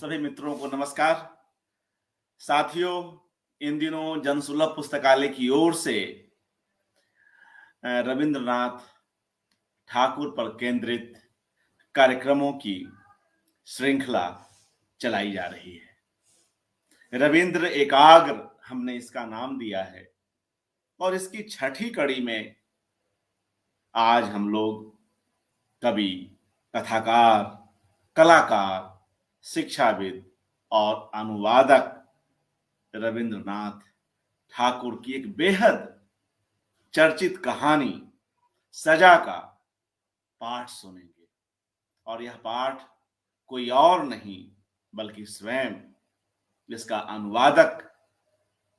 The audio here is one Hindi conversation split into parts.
सभी मित्रों को नमस्कार। साथियों, इन दिनों जनसुलभ पुस्तकालय की ओर से रविंद्रनाथ ठाकुर पर केंद्रित कार्यक्रमों की श्रृंखला चलाई जा रही है। रविंद्र एकाग्र हमने इसका नाम दिया है और इसकी छठी कड़ी में आज हम लोग कवि, कथाकार, कलाकार, शिक्षाविद और अनुवादक रविंद्रनाथ ठाकुर की एक बेहद चर्चित कहानी सजा का पाठ सुनेंगे। और यह पाठ कोई और नहीं बल्कि स्वयं इसका अनुवादक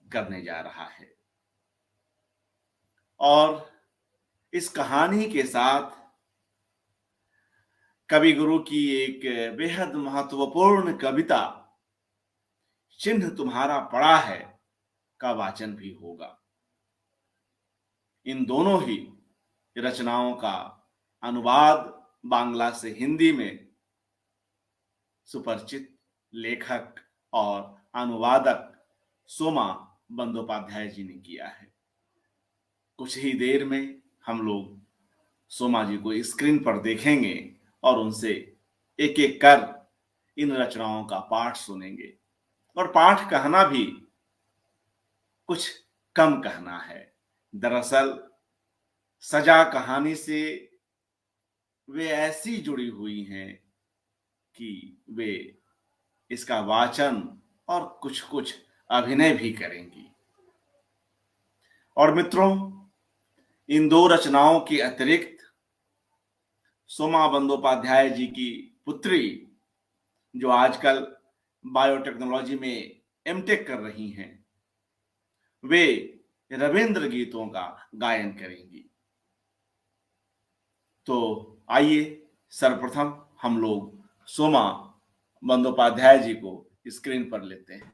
करने जा रहा है। और इस कहानी के साथ कवि गुरु की एक बेहद महत्वपूर्ण कविता चिन्ह तुम्हारा पड़ा है का वाचन भी होगा। इन दोनों ही रचनाओं का अनुवाद बांग्ला से हिंदी में सुपरिचित लेखक और अनुवादक सोमा बंदोपाध्याय जी ने किया है। कुछ ही देर में हम लोग सोमा जी को स्क्रीन पर देखेंगे और उनसे एक एक कर इन रचनाओं का पाठ सुनेंगे। और पाठ कहना भी कुछ कम कहना है। दरअसल सजा कहानी से वे ऐसी जुड़ी हुई हैं कि वे इसका वाचन और कुछ कुछ अभिनय भी करेंगी। और मित्रों, इन दो रचनाओं के अतिरिक्त सोमा बंदोपाध्याय जी की पुत्री, जो आजकल बायोटेक्नोलॉजी में एमटेक कर रही हैं, वे रविंद्र गीतों का गायन करेंगी। तो आइए सर्वप्रथम हम लोग सोमा बंदोपाध्याय जी को स्क्रीन पर लेते हैं।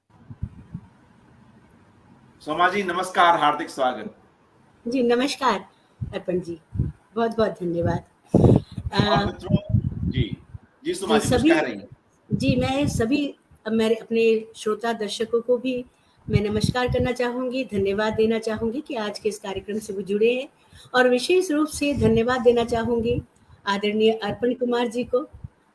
सोमा जी नमस्कार, हार्दिक स्वागत। जी नमस्कार अर्पण जी, बहुत बहुत धन्यवाद। और मित्रों, जी सोमा जी कुछ कह रही हैं? जी मैं सभी मेरे अपने श्रोता दर्शकों को भी मैं नमस्कार करना चाहूँगी, धन्यवाद देना चाहूँगी कि आज के इस कार्यक्रम से वो जुड़े हैं। और विशेष रूप से धन्यवाद देना चाहूँगी आदरणीय अर्पण कुमार जी को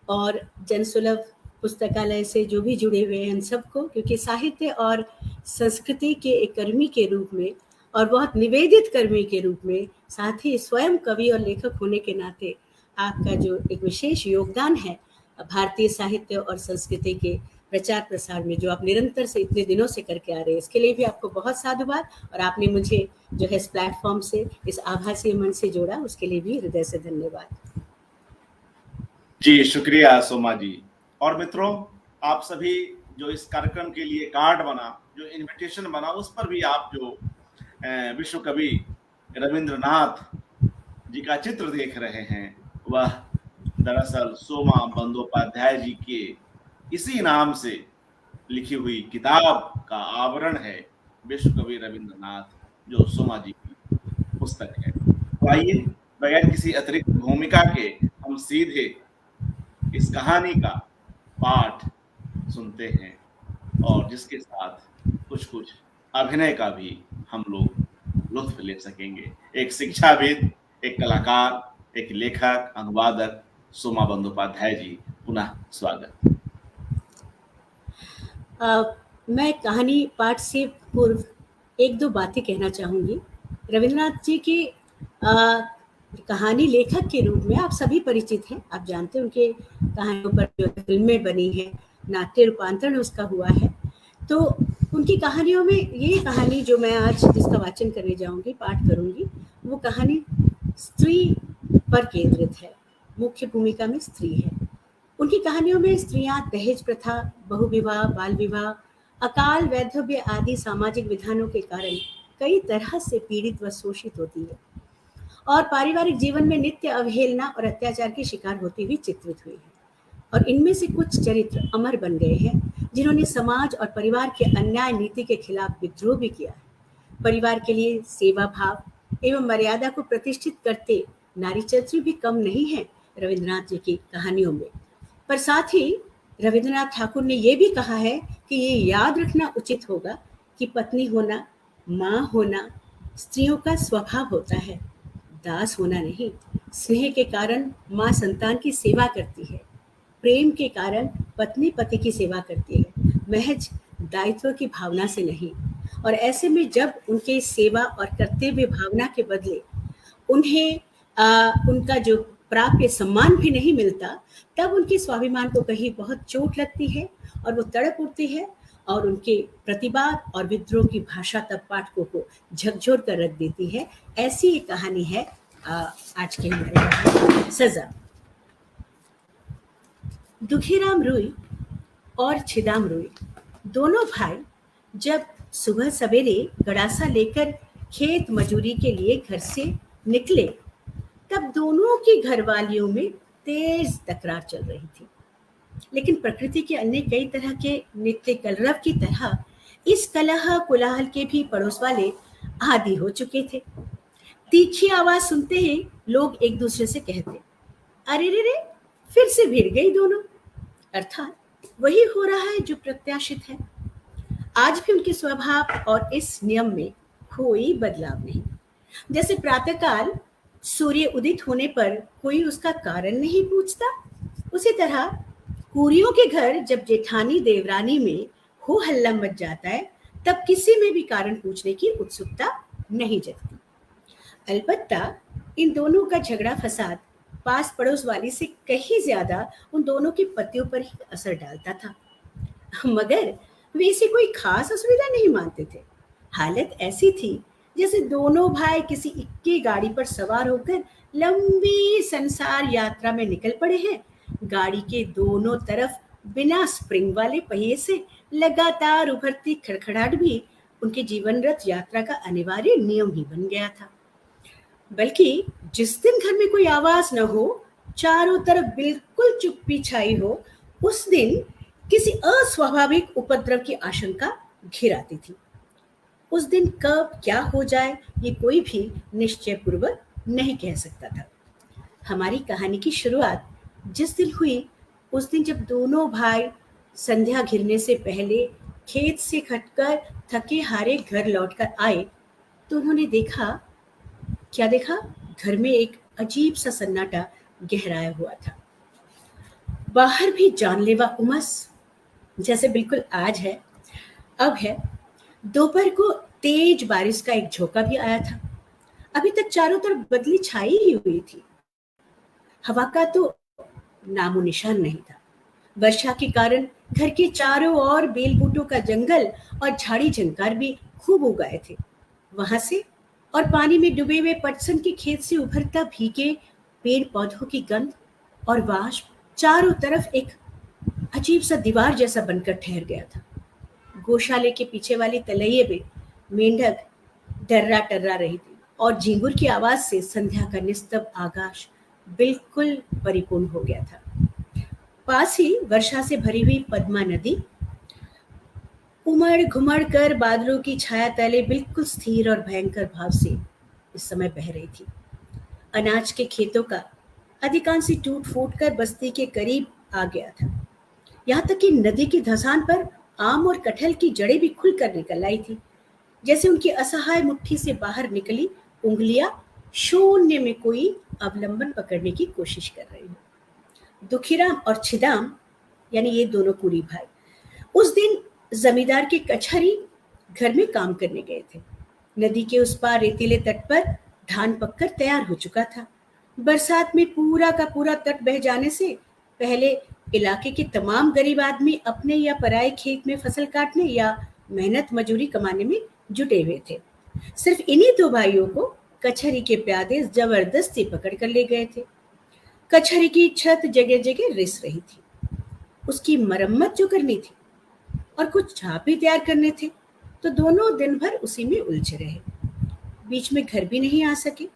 और जनसुलभ पुस्तकालय से जो भी जुड़े हुए हैं उन सबको, क्योंकि साहित्य और संस्कृति के एक कर्मी के रूप में और बहुत निवेदित कर्मी के रूप में, साथ ही स्वयं कवि और लेखक होने के नाते आपका जो एक विशेष योगदान है भारतीय साहित्य और संस्कृति के प्रचार प्रसार में, जो आप निरंतर से इतने दिनों से करके आ रहे हैं, इसके लिए भी आपको बहुत साधुवाद। और आपने मुझे जो है इस प्लेटफॉर्म से, इस आभासी मंच से जोड़ा, उसके लिए भी हृदय से धन्यवाद। जी शुक्रिया सोमा जी। और मित्रों, आप सभी जो इस कार्यक्रम के लिए कार्ड बना, जो इनविटेशन बना, उस पर भी आप जो विश्व कवि रविंद्रनाथ जी का चित्र देख रहे हैं, वह दरअसल सोमा बंदोपाध्याय जी के इसी नाम से लिखी हुई किताब का आवरण है, विश्व कवि रविंद्रनाथ, जो सोमा जी की पुस्तक है। तो आइए बगैर किसी अतिरिक्त भूमिका के हम सीधे इस कहानी का पाठ सुनते हैं, और जिसके साथ कुछ कुछ अभिनय का भी हम लोग लुत्फ ले सकेंगे। एक शिक्षाविद, एक कलाकार, एक लेखक, अनुवादक सोमा बंदोपाध्याय जी, पुनः स्वागत। मैं कहानी पाठ से पूर्व एक दो बातें कहना चाहूँगी। रविंद्रनाथ जी की कहानी लेखक के रूप में आप सभी परिचित हैं। आप जानते हैं उनके कहानियों पर जो फिल्में बनी हैं, नाट्य रूपांतरण उसका हुआ है। तो उनकी कहानियों में ये कहानी जो मैं आज जिसका वाचन करने जाऊंगी, पाठ करूंगी, वो कहानी स्त्री पर केंद्रित है। मुख्य भूमिका में स्त्री है। उनकी कहानियों में स्त्रियां दहेज प्रथा, बहुविवाह, बाल विवाह, अकाल वैधव्य आदि सामाजिक विधानों के कारण कई तरह से पीड़ित व शोषित होती है और पारिवारिक जीवन में नित्य अवहेलना और अत्याचार की शिकार होती हुई चित्रित हुई है। और इनमें से कुछ चरित्र अमर बन गए हैं, जिन्होंने समाज और परिवार के अन्याय नीति के खिलाफ विद्रोह भी किया है। परिवार के लिए सेवा भाव एवं मर्यादा को प्रतिष्ठित करते नारी चरित्र भी कम नहीं है रविंद्रनाथ जी की कहानियों में। पर साथ ही रविंद्रनाथ ठाकुर ने ये भी कहा है कि ये याद रखना उचित होगा कि पत्नी होना, माँ होना स्त्रियों का स्वभाव होता है, दास होना नहीं। स्नेह के कारण माँ संतान की सेवा करती है, प्रेम के कारण पत्नी पति की सेवा करती है, महज दायित्व की भावना से नहीं। और ऐसे में जब उनके सेवा और कर्तव्य भावना के बदले उन्हें उनका जो प्राप्य सम्मान भी नहीं मिलता, तब उनके स्वाभिमान को कहीं बहुत चोट लगती है और वो तड़प उठती है और उनके प्रतिवाद और विद्रोह की भाषा तब पाठकों को झकझोर कर रख देती है। ऐसी एक कहानी है आज के हमारे सजा। दुखीराम रुई और छिदाम रुई दोनों भाई जब सुबह सवेरे गड़ासा लेकर खेत मजूरी के लिए घर से निकले, तब दोनों की घरवालियों में तेज तकरार चल रही थी। लेकिन प्रकृति के अन्य कई तरह के नित्य कलरव की तरह इस कलह कोलाहल के भी पड़ोस वाले आदी हो चुके थे। तीखी आवाज सुनते ही लोग एक दूसरे से कहते, अरे रे रे, फिर से भिड़ गई दोनों। अर्थात वही हो रहा है जो प्रत्याशित है। आज भी उनके स्वभाव और इस नियम में कोई बदलाव नहीं। जैसे प्रातःकाल सूर्य उदित होने पर कोई उसका कारण नहीं पूछता, उसी तरह कुरियों के घर जब जेठानी देवरानी में हो हल्ला मच जाता है, तब किसी में भी कारण पूछने की उत्सुकता नहीं जगती। अलबत्ता इन दोनों का झगड़ा फसाद पास पड़ोस वाली से कहीं ज्यादा उन दोनों के पतियों पर ही असर डालता था, मगर वे इसे कोई खास असुविधा नहीं मानते थे। हालत ऐसी थी जैसे दोनों भाई किसी इक्की गाड़ी पर सवार होकर लंबी संसार यात्रा में निकल पड़े हैं। गाड़ी के दोनों तरफ बिना स्प्रिंग वाले पहिए से लगातार उभरती खड़खड़ाहट भी उनके जीवनरत यात्रा का अनिवार्य नियम ही बन गया था। बल्कि जिस दिन घर में कोई आवाज न हो, चारों तरफ बिल्कुल चुप्पी छाई हो, उस दिन किसी अस्वाभाविक उपद्रव की आशंका घिर आती थी। उस दिन कब क्या हो जाए ये कोई भी निश्चय पूर्वक नहीं कह सकता था। हमारी कहानी की शुरुआत जिस दिन हुई, उस दिन जब दोनों भाई संध्या घिरने से पहले खेत से खटकर थके हारे घर लौटकर आए, तो उन्होंने देखा, क्या देखा? घर में एक अजीब सा सन्नाटा गहराया हुआ था। बाहर भी जानलेवा उमस, जैसे बिल्कुल आज है, अब है। दोपहर को तेज बारिश का एक झोंका भी आया था। अभी तक चारों तरफ बदली छाई ही हुई थी, हवा का तो नामो निशान नहीं था। वर्षा के कारण घर के चारों ओर बेल बूटों का जंगल और झाड़ी झंकार भी खूब उगाए थे। वहां से और पानी में डूबे हुए पटसन के खेत से उभरता भीगे पेड़ पौधों की गंध और वाष्प चारों तरफ एक अजीब सा दीवार जैसा बनकर ठहर गया था। गौशाले के पीछे वाली तलैये में मेंढक डर्रा टर्रा रही थी और झिंगुर की आवाज से संध्या का निस्तब्ध आकाश बिल्कुल परिपूर्ण हो गया था। पास ही वर्षा से भरी हुई पद्मा नदी उमड़ घुमड़ कर बादलों की छाया तले बिल्कुल स्थिर और भयंकर भाव से इस समय बह रही थी। अनाज के खेतों का अधिकांश टूट फूट कर बस्ती के करीब आ गया था। यहाँ तक कि नदी की धसान पर आम और कटहल की जड़ें भी खुलकर निकल आई थी, जैसे उनकी असहाय मुट्ठी से बाहर निकली उंगलियां शून्य में कोई अवलंबन पकड़ने की कोशिश कर रही हो। दुखीराम और छिदाम यानी ये दोनों कुरी भाई उस दिन जमींदार के कचहरी घर में काम करने गए थे। नदी के उस पार रेतीले तट पर धान पककर तैयार हो चुका था। बरसात में पूरा का पूरा तट बह जाने से पहले इलाके के तमाम गरीब आदमी अपने या पराए खेत में फसल काटने या मेहनत मजूरी कमाने में जुटे हुए थे। सिर्फ इन्हीं दो भाइयों को कचहरी के प्यादे जबरदस्ती पकड़ कर ले गए थे। कचहरी की छत जगह जगह रिस रही थी, उसकी मरम्मत जो करनी थी और कुछ छाप भी तैयार करने थे, तो दोनों दिन भर उसी में उलझे रहे। बीच में घर भी नहीं आ सके,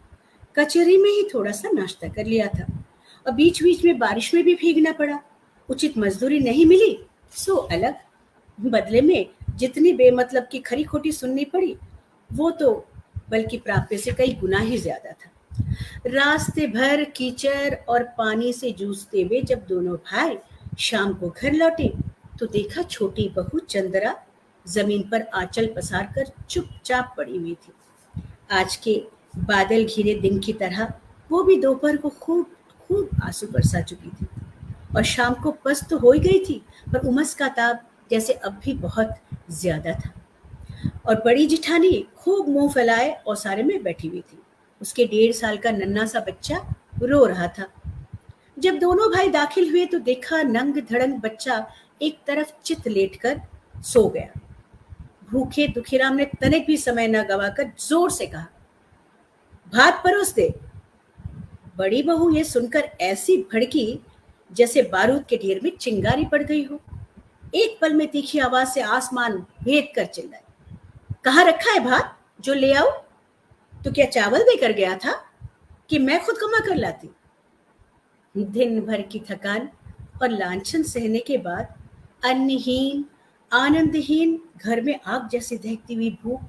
कचहरी में ही थोड़ा सा नाश्ता कर लिया था और बीच बीच में बारिश में भी भीगना पड़ा। उचित मजदूरी नहीं मिली सो अलग, बदले में जितनी बेमतलब की खरी खोटी सुननी पड़ी वो तो बल्कि प्राप्य से कई गुना ही ज्यादा था। रास्ते भर कीचड़ और पानी से जूझते हुए जब दोनों भाई शाम को घर लौटे तो देखा छोटी बहू चंद्रा जमीन पर आंचल पसार कर चुपचाप पड़ी हुई थी। आज के बादल घिरे दिन की तरह वो भी दोपहर को खूब खूब आंसू बरसा चुकी थी और शाम को पस्त तो हो ही गई थी, पर उमस का ताप जैसे अब भी बहुत ज्यादा था। और बड़ी जिठानी खूब मुंह फैलाए ओसारे में बैठी हुई थी। उसके 1.5 साल का नन्हा सा बच्चा रो रहा था। जब दोनों भाई दाखिल हुए तो देखा नंग धड़ंग बच्चा एक तरफ चित लेटकर सो गया। भूखे दुखीराम ने तनिक भी समय न गवाकर जोर से कहा, भात परोस दे। बड़ी बहू ये सुनकर ऐसी भड़की जैसे बारूद के ढेर में चिंगारी पड़ गई हो। एक पल में तीखी आवाज से आसमान भेद कर चिल्लाई, कहाँ रखा है भात, जो ले आओ। तो क्या चावल देकर गया था कि मैं खुद कमा कर लाती। दिन भर की थकान और लांछन सहने के बाद अन्नहीन आनंदहीन घर में आग जैसी दहकती हुई भूख,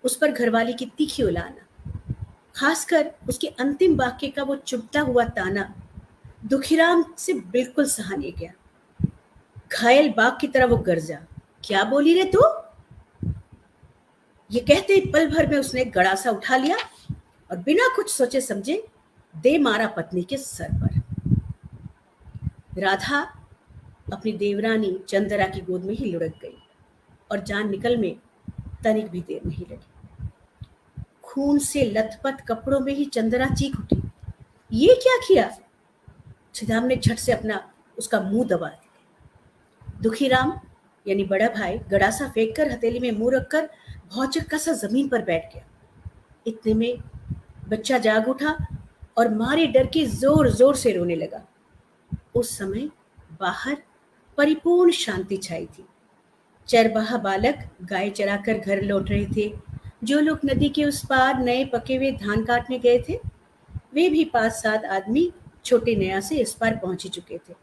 उस पर घरवाली की तीखी उलाहना, खासकर उसके अंतिम वाक्य का वो चुभता हुआ ताना दुखीराम से बिल्कुल सहा नहीं गया। घायल बाघ की तरह वो गरजा, क्या बोली रे तू। ये कहते ही पल भर में उसने गड़ासा उठा लिया और बिना कुछ सोचे समझे दे मारा पत्नी के सर पर। राधा अपनी देवरानी चंद्रा की गोद में ही लुढ़क गई और जान निकल में तनिक भी देर नहीं लगी। खून से लथपथ कपड़ों में ही चंद्रा चीख उठी, ये क्या किया। छिदाम ने झट से अपना उसका मुंह दबा दिया। दुखीराम यानी बड़ा भाई गड़ासा फेंक कर हथेली में मुंह रखकर भौचक्का सा जमीन पर बैठ गया। इतने में बच्चा जाग उठा और मारे डर के जोर जोर से रोने लगा। उस समय बाहर परिपूर्ण शांति छाई थी। चरवाहा बालक गाय चराकर घर लौट रहे थे। जो लोग नदी के उस पार नए पके हुए धान काटने गए थे, वे भी 5-7 आदमी छोटे नया से इस पार पहुंच चुके थे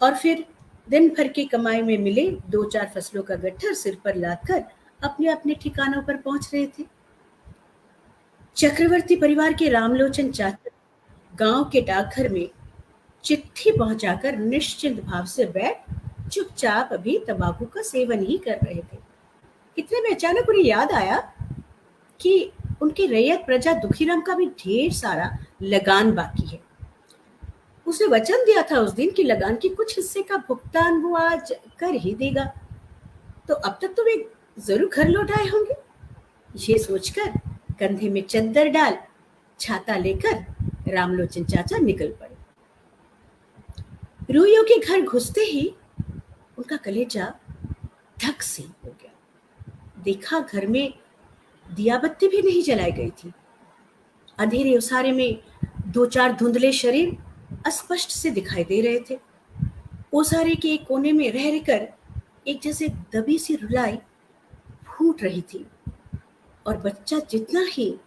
और फिर दिन भर की कमाई में मिले 2-4 फसलों का गट्ठर सिर पर लादकर अपने अपने ठिकानों पर पहुंच रहे थे। चक्रवर्ती परिवार के रामलोचन चाचा गांव के डाकघर में चिट्ठी पहुंचाकर निश्चिंत भाव से बैठ चुपचाप अभी तंबाकू का सेवन ही कर रहे थे। इतने में अचानक उन्हें याद आया कि उनकी रैयत प्रजा दुखीराम का भी ढेर सारा लगान बाकी है। उसने वचन दिया था उस दिन कि लगान के कुछ हिस्से का भुगतान वो आज कर ही देगा, तो अब तक तो वे जरूर घर लौट आए होंगे। ये सोचकर कंधे में चद्दर डाल छाता लेकर रामलोचन चाचा निकल पड़े। रूइयों के घर घुसते ही उनका कलेजा धक से हो गया। देखा घर में दिया बत्ती भी नहीं जलाई गई थी। अंधेरे उसारे में 2-4 धुंधले शरीर अस्पष्ट से दिखाई दे रहे थे। ओसारे के एक कोने में रह रहकर एक जैसे दबी सी रुलाई फूट रही थी और बच्चा जितना ही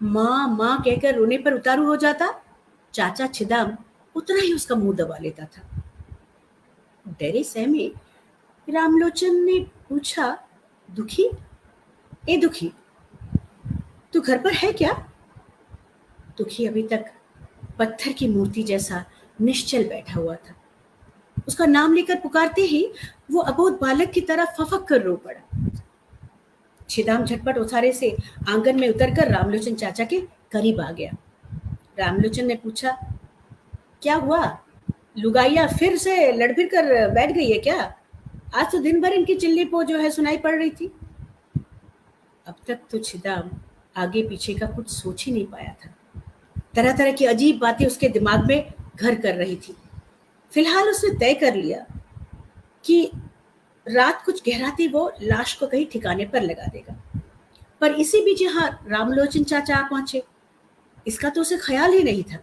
माँ माँ कहकर रोने पर उतारू हो जाता, चाचा छिदाम उतना ही उसका मुंह दबा लेता था। डरे सहमे रामलोचन ने पूछा, दुखी, ए दुखी, तू घर पर है क्या। दुखी अभी तक पत्थर की मूर्ति जैसा निश्चल बैठा हुआ था। उसका नाम लेकर पुकारते ही वो अबोध बालक की तरह फफक कर रो पड़ा। छिदाम झटपट उसारे से आंगन में उतरकर रामलोचन चाचा के करीब आ गया। रामलोचन ने पूछा, क्या हुआ, लुगाइया फिर से लड़भिड़ कर बैठ गई है क्या। आज तो दिन भर इनकी चिल्ली पो जो है सुनाई पड़ रही थी। अब तक तो छिदाम आगे पीछे का कुछ सोच ही नहीं पाया था। तरह तरह की अजीब बातें उसके दिमाग में घर कर रही थी। फिलहाल उसने तय कर लिया कि रात कुछ गहराती वो लाश को कहीं ठिकाने पर लगा देगा। पर इसी बीच यहाँ रामलोचन चाचा आ पहुंचे, इसका तो उसे ख्याल ही नहीं था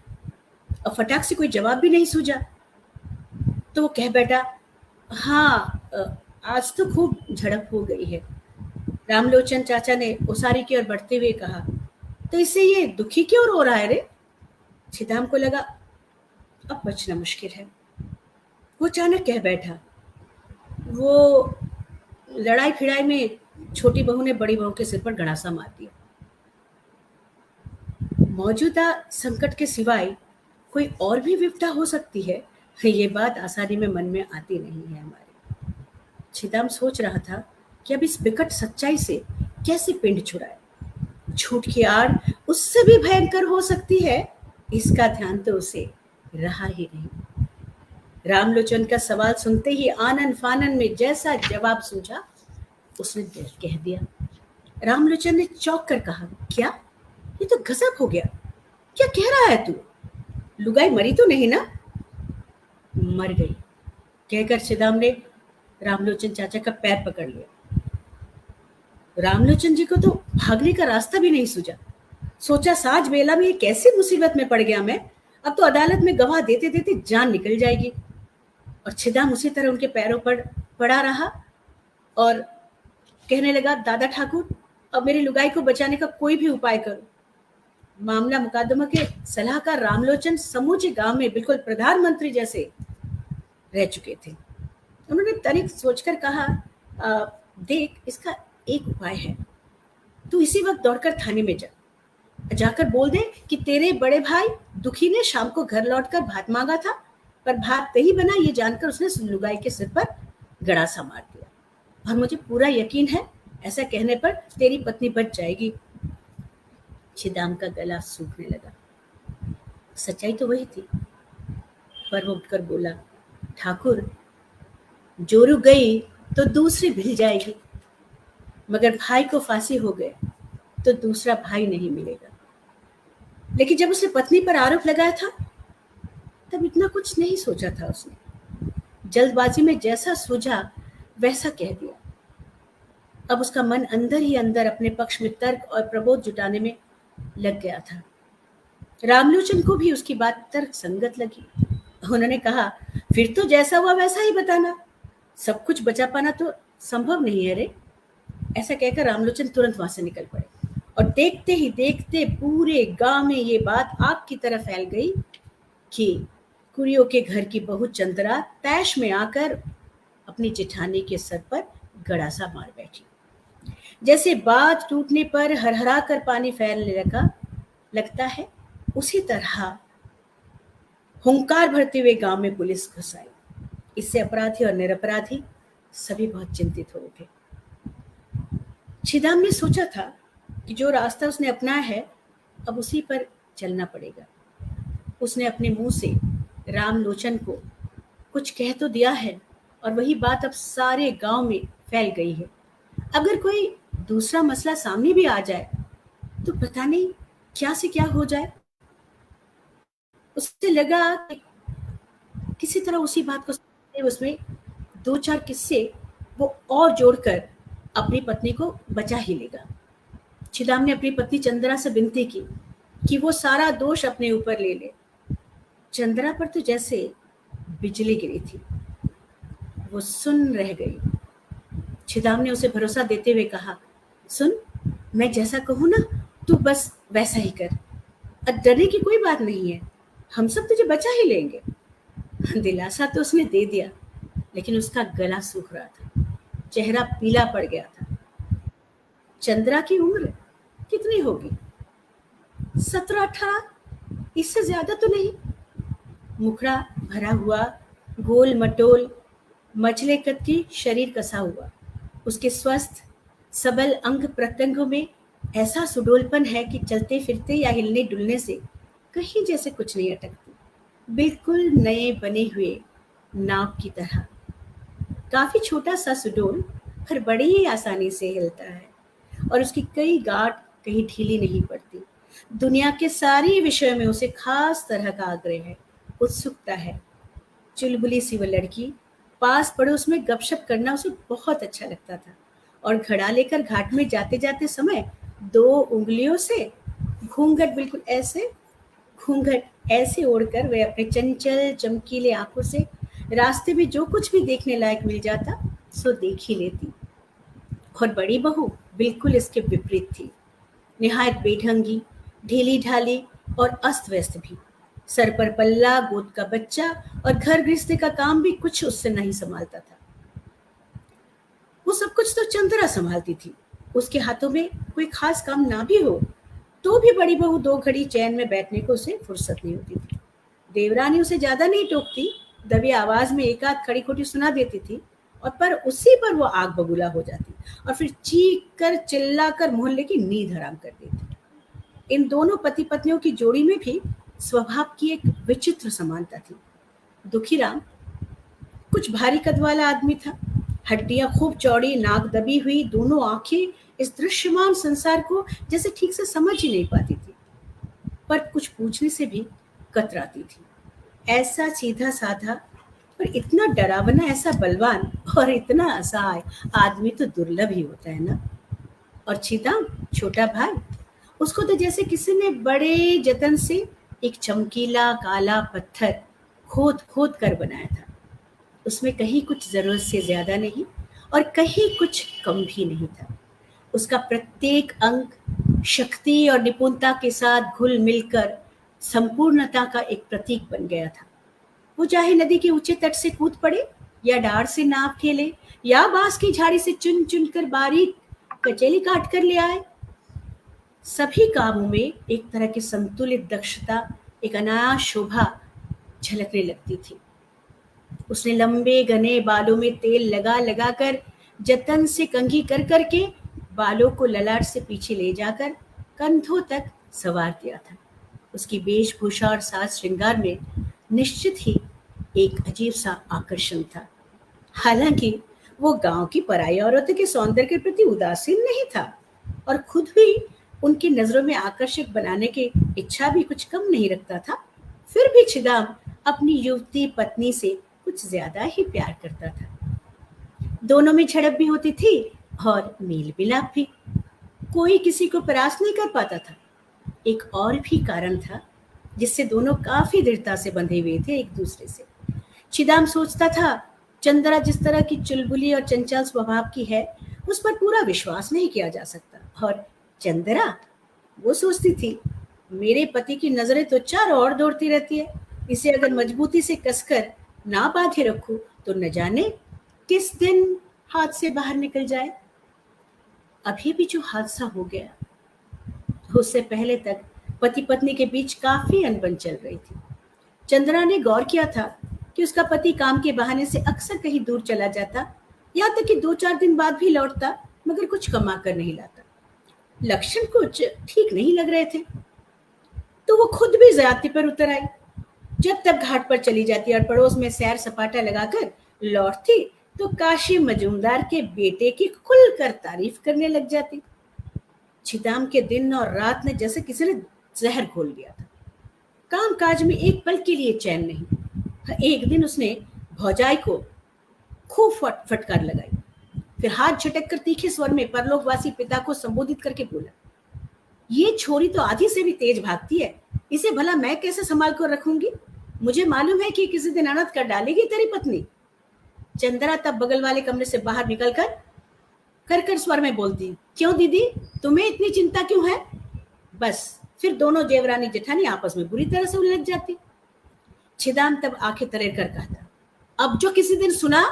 और फटाक से कोई जवाब भी नहीं सूझा। तो वो कह बैठा, हाँ आज तो खूब झड़प हो गई है। रामलोचन चाचा ने ओसारी की ओर बढ़ते हुए कहा, तो इससे ये दुखी क्यों रो रहा है रे। छिदाम को लगा अब बचना मुश्किल है। वो अचानक कह बैठा, वो लड़ाई फिड़ाई में छोटी बहू ने बड़ी बहू के सिर पर गड़ासा मार दिया। मौजूदा संकट के सिवाय कोई और भी विपदा हो सकती है, ये बात आसानी में मन में आती नहीं है हमारे। छिदाम सोच रहा था कि अब इस विकट सच्चाई से कैसे पिंड छुड़ाए। झूठ की आड़ उससे भी भयंकर हो सकती है, इसका ध्यान तो उसे रहा ही नहीं। रामलोचन का सवाल सुनते ही आनन फानन में जैसा जवाब सूझा उसने कह दिया। रामलोचन ने चौंक कर कहा, क्या? ये तो गजब हो गया। क्या कह रहा है तू? लुगाई मरी तो नहीं ना? मर गई, कहकर छिदाम ने रामलोचन चाचा का पैर पकड़ लिया। रामलोचन जी को तो भागने का रास्ता भी नहीं सूझा। सोचा साज बेला में ये कैसी मुसीबत में पड़ गया मैं। अब तो अदालत में गवाह देते देते जान निकल जाएगी। और छिदाम उसी तरह उनके पैरों पर पड़ा रहा और कहने लगा, दादा ठाकुर, अब मेरी लुगाई को बचाने का कोई भी उपाय करो। मामला मुकदमा के सलाहकार रामलोचन समूचे गांव में बिल्कुल प्रधानमंत्री जैसे रह चुके थे। उन्होंने तनिक सोचकर कहा, देख, इसका एक उपाय है। तू इसी वक्त दौड़कर थाने में जाकर बोल दे कि तेरे बड़े भाई दुखी ने शाम को घर लौटकर भात मांगा था, पर भात नहीं बना ये जानकर उसने लुगाई के सिर पर गड़ासा मार दिया, और मुझे पूरा यकीन है ऐसा कहने पर तेरी पत्नी बच जाएगी। छिदाम का गला सूखने लगा। सच्चाई तो वही थी, पर वो उठकर बोला, ठाकुर, जोरू गई तो दूसरी भिल जाएगी, मगर भाई को फांसी हो गए तो दूसरा भाई नहीं मिलेगा। लेकिन जब उसने पत्नी पर आरोप लगाया था तब इतना कुछ नहीं सोचा था उसने। जल्दबाजी में जैसा सूझा वैसा कह दिया। अब उसका मन अंदर ही अंदर अपने पक्ष में तर्क और प्रबोध जुटाने में लग गया था। रामलोचन को भी उसकी बात तर्क संगत लगी। उन्होंने कहा, फिर तो जैसा हुआ वैसा ही बताना, सब कुछ बचा पाना तो संभव नहीं है रे। ऐसा कहकर रामलोचन तुरंत वहां से निकल पड़े और देखते ही देखते पूरे गांव में ये बात आग की तरह फैल गई कि कुरियों के घर की बहू चंद्रा तैश में आकर अपनी जेठानी के सर पर गड़ासा मार बैठी। जैसे बात टूटने पर हरहरा कर पानी फैलने लगता है, उसी तरह हुंकार भरते हुए गांव में पुलिस घुस आई। इससे अपराधी और निरपराधी सभी बहुत चिंतित हो उठे। छिदाम ने सोचा था कि जो रास्ता उसने अपनाया है अब उसी पर चलना पड़ेगा। उसने अपने मुंह से रामलोचन को कुछ कह तो दिया है और वही बात अब सारे गांव में फैल गई है। अगर कोई दूसरा मसला सामने भी आ जाए तो पता नहीं क्या से क्या हो जाए। उससे लगा कि किसी तरह उसी बात को उसमें दो चार किस्से वो और जोड़कर अपनी पत्नी को बचा ही लेगा। छिदाम ने अपनी पत्नी चंद्रा से विनती की कि वो सारा दोष अपने ऊपर ले ले। चंद्रा पर तो जैसे बिजली गिरी थी, वो सुन रह गई। छिदाम ने उसे भरोसा देते हुए कहा, सुन, मैं जैसा कहूँ ना तू बस वैसा ही कर, डरने की कोई बात नहीं है, हम सब तुझे बचा ही लेंगे। दिलासा तो उसने दे दिया, लेकिन उसका गला सूख रहा था, चेहरा पीला पड़ गया था। चंद्रा की उम्र कितनी होगी? 17-18, इससे ज्यादा तो नहीं। मुखड़ा भरा हुआ, गोल मटोल, मछले कद की शरीर कसा हुआ। उसके स्वस्थ सबल अंग प्रत्यंगों में ऐसा सुडोलपन है कि चलते फिरते या हिलने डुलने से कहीं जैसे कुछ नहीं अटकती, बिल्कुल नए बने हुए नाव की तरह। काफी छोटा सा सुडोल, पर बड़ी ही आसानी से हिलता है और उसकी कई गांठ कहीं ढीली नहीं पड़ती। दुनिया के सारे विषयों में उसे खास तरह का आग्रह है, उत्सुकता है। चुलबुली सी वो लड़की, पास पड़ोस में गपशप करना उसे बहुत अच्छा लगता था और घड़ा लेकर घाट में जाते जाते समय 2 उंगलियों से घूंघट ऐसे ओढ़कर वे अपने चंचल चमकीले आंखों से रास्ते में जो कुछ भी देखने लायक मिल जाता सो देख ही लेती। और बड़ी बहू बिल्कुल इसके विपरीत थी, निहायत बेढंगी, ढीली ढाली और अस्त व्यस्त भी। सर पर पल्ला, गोद का बच्चा और घर गृहस्थी का काम भी कुछ उससे नहीं संभालता था। वो सब कुछ तो चंद्रा संभालती थी। उसके हाथों में कोई खास काम ना भी हो तो भी बड़ी बहू 2 घड़ी चैन में बैठने को उसे फुर्सत नहीं होती थी। देवरानी उसे ज्यादा नहीं टोकती, दबी आवाज में एक आध खड़ी खोटी सुना देती थी, और पर उसी पर वो आग बबूला हो जाती और फिर चीख कर चिल्ला कर मोहल्ले की नींद हराम कर देती। इन दोनों पति पत्नियों की जोड़ी में भी स्वभाव की एक विचित्र समानता थी। दुखीराम कुछ भारी कद वाला आदमी था, हड्डियां खूब चौड़ी, नाक दबी हुई, दोनों आंखें इस दृश्यमान संसार को जैसे ठीक से समझ ही नहीं पाती थी, पर कुछ पूछने से भी कतराती थी। ऐसा सीधा साधा पर इतना डरावना, ऐसा बलवान और इतना असहाय आदमी तो दुर्लभ ही होता है ना। और छीताम, छोटा भाई, उसको तो जैसे किसी ने बड़े जतन से एक चमकीला काला पत्थर खोद खोद कर बनाया था। उसमें कहीं कुछ जरूरत से ज्यादा नहीं और कहीं कुछ कम भी नहीं था। उसका प्रत्येक अंग शक्ति और निपुणता के साथ घुल मिलकर संपूर्णता का एक प्रतीक बन गया था। वो चाहे नदी के ऊंचे तट से कूद पड़े, या डार से नाव खेले, या बांस की झाड़ी से चुन चुन कर बारीक कचेली काट कर ले आए, सभी कामों में एक तरह की संतुलित दक्षता, एक अनायास शोभा झलकने लगती थी। उसने लंबे घने बालों में तेल लगा लगा कर, जतन से कंघी कर करके बालों को ललाट से पीछे ले जाकर कंधों तक सवार दिया था। उसकी वेशभूषा और साज श्रृंगार में निश्चित ही एक अजीब सा आकर्षण था। हालांकि वो गांव की पराई औरतों के सौंदर्य के प्रति उदासीन नहीं था और खुद भी उनकी नजरों में आकर्षक बनाने की इच्छा भी कुछ कम नहीं रखता था, फिर भी छिदाम अपनी युवती पत्नी से कुछ ज्यादा ही प्यार करता था। दोनों में झड़प भी होती थी और मेल मिलाप भी। कोई किसी को परास्त नहीं कर पाता था। एक और भी कारण था जिससे दोनों काफी दृढ़ता से बंधे हुए थे एक दूसरे से। छिदाम सोचता था, चंद्रा जिस तरह की चुलबुली और चंचल स्वभाव की है, उस पर पूरा विश्वास नहीं किया जा सकता। और चंद्रा, वो सोचती थी, मेरे पति की नजरें तो चारों ओर दौड़ती रहती है, इसे अगर मजबूती से कसकर ना बांधे रखूं तो न जाने किस दिन हाथ से बाहर निकल जाए। अभी भी जो हादसा हो गया, उससे पहले तक पति पत्नी के बीच काफी अनबन चल रही थी। चंद्रा ने गौर किया था कि उसका पति काम के बहाने से अक्सर कहीं दूर चला जाता, यहाँ तक कि 2-4 दिन बाद भी लौटता, मगर कुछ कमा कर नहीं लाता। लक्षण कुछ ठीक नहीं लग रहे थे, तो वो खुद भी ज्यादती पर उतर आई। जब तक घाट पर चली जाती और पड़ोस में सैर सपाटा लगाकर लौटती, तो काशी मजूमदार के बेटे की खुलकर तारीफ करने लग जाती। छिदाम के दिन और रात ने जैसे किसी ने जहर घोल दिया था। काम काज में एक पल के लिए चैन नहीं। एक दिन उसने भौजाई को खूब फटकार लगाई, फिर हाथ झटक कर तीखे स्वर में परलोकवासी पिता को संबोधित करके बोला, ये छोरी तो आधी से भी तेज भागती है, इसे भला मैं कैसे संभाल कर रखूंगी? मुझे मालूम है कि किसी दिन अनर्थ कर डालेगी तेरी पत्नी। चंद्रा तब बगल वाले कमरे से बाहर निकलकर कर स्वर में बोलती, क्यों दीदी, तुम्हें इतनी चिंता क्यों है? बस फिर दोनों जेवरानी जेठानी आपस में बुरी तरह से उलझ जाती। छिदाम तब आंखें तरेर कर कहता, अब जो किसी दिन सुना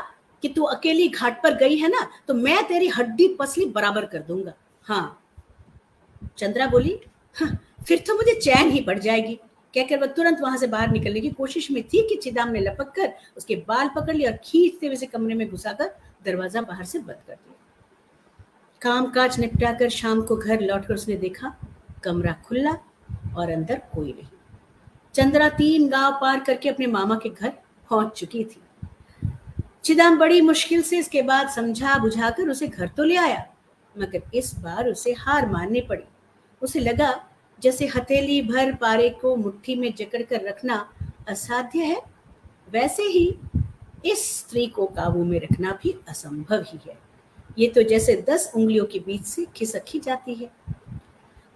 कि तू अकेली घाट पर गई है ना, तो मैं तेरी हड्डी पसली बराबर कर दूंगा। हाँ। चंद्रा बोली, हाँ, फिर तो मुझे चैन ही पड़ जाएगी, कहकर वह तुरंत वहां से बाहर निकलने की कोशिश में थी कि छिदाम ने लपक कर उसके बाल पकड़ लिए और खींचते हुए कमरे में घुसाकर दरवाजा बाहर से बंद कर दिया। कामकाज निपटाकर शाम को घर लौटकर उसने देखा, कमरा खुला और अंदर कोई नहीं। चंद्रा 3 गांव पार करके अपने मामा के घर पहुंच चुकी थी। छिदाम बड़ी मुश्किल से इसके बाद समझा बुझाकर उसे घर तो ले आया, मगर इस बार उसे हार माननी पड़ी। उसे लगा जैसे हथेली भर पारे को मुट्ठी में जकड़ कर रखना असाध्य है, वैसे ही इस स्त्री को काबू में रखना भी असंभव ही है। ये तो जैसे 10 उंगलियों के बीच से खिसक ही जाती है।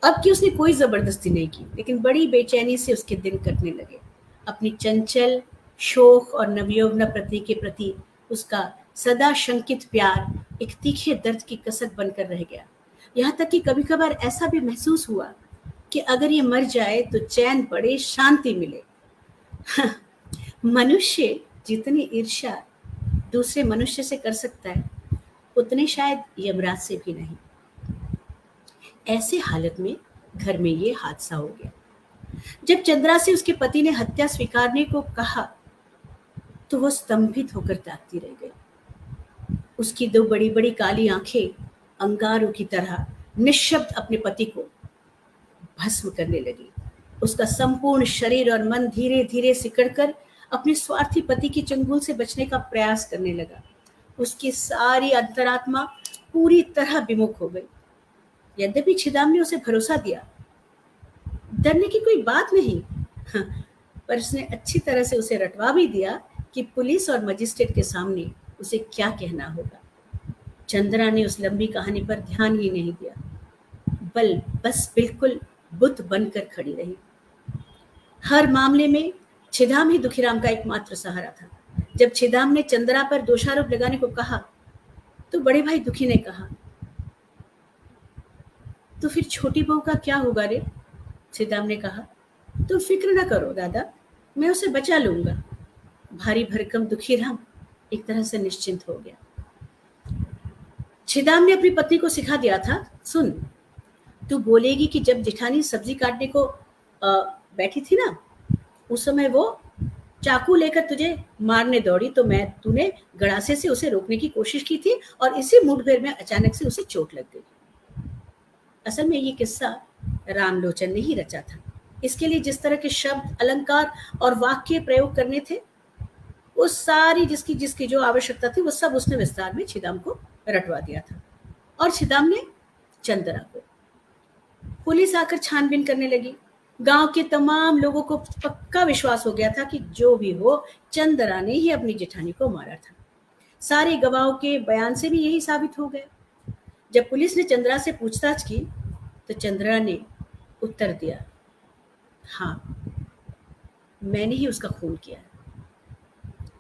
अब की उसने कोई जबरदस्ती नहीं की, लेकिन बड़ी बेचैनी से उसके दिन कटने लगे। अपनी चंचल शोक और नवयौवना पति के प्रति उसका सदा शंकित प्यार एक तीखे दर्द की कसक बनकर रह गया। यहाँ तक कि कभी कभार ऐसा भी महसूस हुआ कि अगर ये मर जाए तो चैन पड़े, शांति मिले। मनुष्य जितनी ईर्ष्या दूसरे मनुष्य से कर सकता है, उतने शायद यमराज से भी नहीं। ऐसे हालत में घर में ये हादसा हो गया। जब चंद्रा से उसके पति ने हत्या स्वीकारने को कहा, तो वो स्तंभित होकर ताकती रह गई। उसकी दो बड़ी बड़ी काली आंखें अंगारों की तरह निश्शब्द अपने पति को भस्म करने लगी। उसका संपूर्ण शरीर और मन धीरे धीरे सिकड़कर अपने स्वार्थी पति की चंगुल से बचने का प्रयास करने लगा। उसकी सारी अंतरात्मा पूरी तरह विमुख हो गई। यद्यपि छिदाम ने उसे भरोसा दिया, डरने की कोई बात नहीं, पर उसने अच्छी तरह से उसे रटवा भी दिया कि पुलिस और मजिस्ट्रेट के सामने उसे क्या कहना होगा। चंद्रा ने उस लंबी कहानी पर ध्यान ही नहीं दिया, बस बिल्कुल बुत बनकर खड़ी रही। हर मामले में छिदाम ही दुखीराम का एकमात्र सहारा था। जब छिदाम ने चंद्रा पर दोषारोप लगाने को कहा तो बड़े भाई दुखी ने कहा, तो फिर छोटी बहू का क्या होगा रे? छिदाम ने कहा, तुम फिक्र न करो दादा, मैं उसे बचा लूंगा। भारी भरकम दुखीराम एक तरह से निश्चिंत हो गया। छिदाम ने अपनी पत्नी को सिखा दिया था, सुन, तू बोलेगी कि जब जेठानी सब्जी काटने को बैठी थी ना, उस समय वो चाकू लेकर तुझे मारने दौड़ी तो तूने गड़ासे से उसे रोकने की कोशिश की थी और इसी मुठभेड़ में अचानक से उसे चोट लग गई। असल में ये किस्सा रामलोचन ने ही रचा था। इसके लिए जिस तरह के शब्द, अलंकार और वाक्य प्रयोग करने थे, वो सारी जिसकी जो आवश्यकता थी वो सब उसने विस्तार में छिदाम को रटवा दिया था। और छिदाम ने चंद्रा को। पुलिस आकर छानबीन करने लगी। गांव के तमाम लोगों को पक्का विश्वास हो गया था कि जो भी हो, चंद्रा ने ही अपनी जेठानी को मारा था। सारे गवाहों के बयान से भी यही साबित हो गया। जब पुलिस ने चंद्रा से पूछताछ की तो चंद्रा ने उत्तर दिया, हाँ, मैंने ही उसका खून किया है।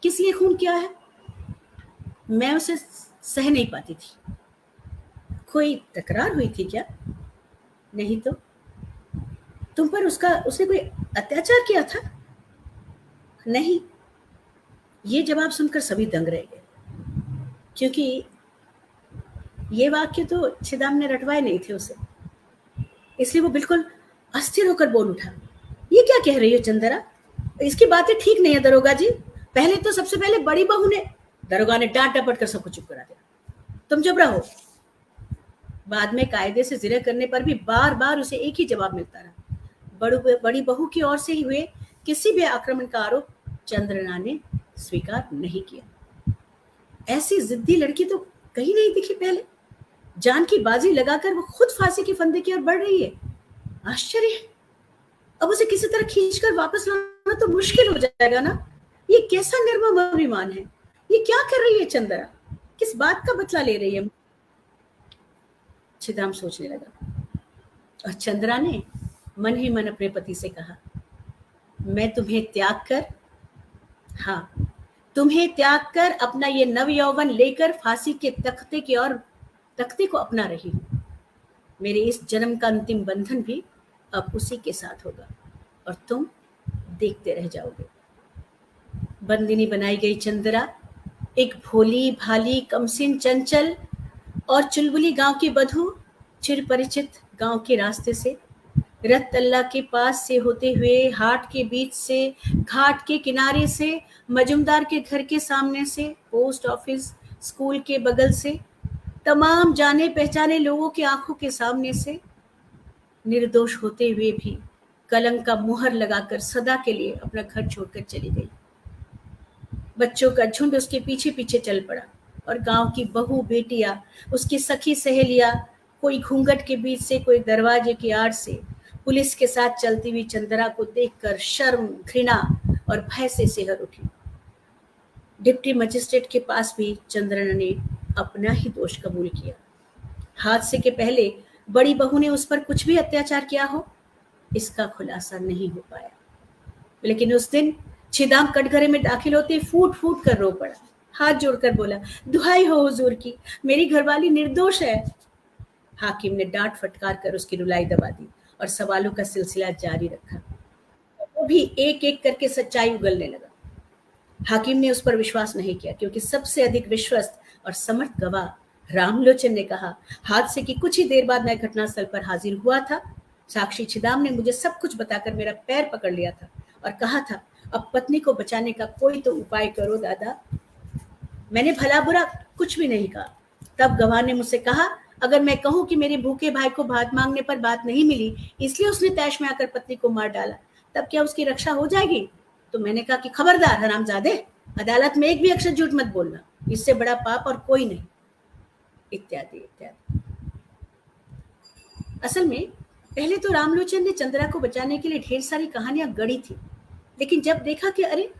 किस लिए खून किया है? मैं उसे सह नहीं पाती थी। कोई तकरार हुई थी क्या? नहीं तो। तुम पर उसने कोई अत्याचार किया था? नहीं। ये जवाब सुनकर सभी दंग रह गए, क्योंकि ये वाक्य तो छिदाम ने रटवाए नहीं थे उसे। इसलिए वो बिल्कुल अस्थिर होकर बोल उठा, ये क्या कह रही हो चंद्रा? इसकी बातें ठीक नहीं है दरोगा जी। पहले तो सबसे पहले बड़ी बहू ने। दरोगा ने डांट डपट कर सबको चुप करा दिया। तुम चुप रहो। बाद में कायदे से जिरह करने पर भी बार बार उसे एक ही जवाब मिलता रहा। बड़ी बहू की ओर से हुए किसी भी आक्रमण का आरोप चंद्रना ने स्वीकार नहीं किया। ऐसी जिद्दी लड़की तो कहीं नहीं दिखी पहले। जान की बाजी लगाकर वो खुद फांसी के फंदे की ओर बढ़ रही है। आश्चर्य है। अब उसे किसी तरह खींचकर वापस लाना तो मुश्किल हो जाएगा ना। ये कैसा निर्मम अभिमान है? ये क्या कर रही है चंद्रा? किस बात का बदला ले रही है? छिदाम सोचने लगा और चंद्रा ने मन ही मन अपने पति से कहा, मैं तुम्हें त्याग कर अपना ये नव यौवन लेकर फांसी के तख्ते को अपना रही हूं। मेरे इस जन्म का अंतिम बंधन भी अब उसी के साथ होगा और तुम देखते रह जाओगे। बंदिनी बनाई गई चंद्रा एक भोली भाली, कमसिन, चंचल और चुलबुली गांव की बधू चिर परिचित गांव के रास्ते से, रत तल्ला के पास से होते हुए, हाट के बीच से, घाट के किनारे से, मजुमदार के घर के सामने से, पोस्ट ऑफिस, स्कूल के बगल से, तमाम जाने पहचाने लोगों की आंखों के सामने से, निर्दोष होते हुए भी कलंक का मुहर लगाकर सदा के लिए अपना घर छोड़कर चली गई। बच्चों का झुंड उसके पीछे पीछे चल पड़ा और गांव की बहू बेटियां, उसकी सखी सहेलियां, कोई घूंघट के बीच से, कोई दरवाजे की आड़ से, पुलिस के साथ चलती हुई चंद्रा को देखकर शर्म, घृणा और भय से सिहर उठी। डिप्टी मजिस्ट्रेट के पास भी चंद्रा ने अपना ही दोष कबूल किया। हादसे के पहले बड़ी बहू ने उस पर कुछ भी अत्याचार किया हो, इसका खुलासा नहीं हो पाया। लेकिन उस दिन छिदाम कटघरे में दाखिल होते फूट फूट कर रो पड़ा, हाथ जोड़कर बोला, दुहाई हो हुजूर की, मेरी घरवाली निर्दोष है। हाकिम ने डांट फटकार कर उसकी रुलाई दबा दी और सवालों का सिलसिला जारी रखा। वो भी एक एक करके सच्चाई उगलने लगा। हाकिम ने उस पर विश्वास नहीं किया, क्योंकि सबसे अधिक विश्वस्त और समर्थ गवाह रामलोचन ने कहा, हादसे की कुछ ही देर बाद मैं घटनास्थल पर हाजिर हुआ था। साक्षी छिदाम ने मुझे सब कुछ बताकर मेरा पैर पकड़ लिया था और कहा था, अब पत्नी को बचाने का कोई तो उपाय करो दादा। मैंने भला बुरा कुछ भी नहीं कहा। तब गवाह ने मुझसे कहा, अगर मैं कहूं कि मेरे भूखे भाई को भात मांगने पर बात नहीं मिली, इसलिए उसने तैश में आकर पत्नी को मार डाला, तब क्या उसकी रक्षा हो जाएगी? तो मैंने कहा कि खबरदार हरामजादे, अदालत में एक भी अक्षर झूठ मत बोलना, इससे बड़ा पाप और कोई नहीं, इत्यादि इत्यादि। असल में पहले तो रामलोचन ने चंद्रा को बचाने के लिए ढेर सारी कहानियां गढ़ी थी, लेकिन जब देखा कि अरे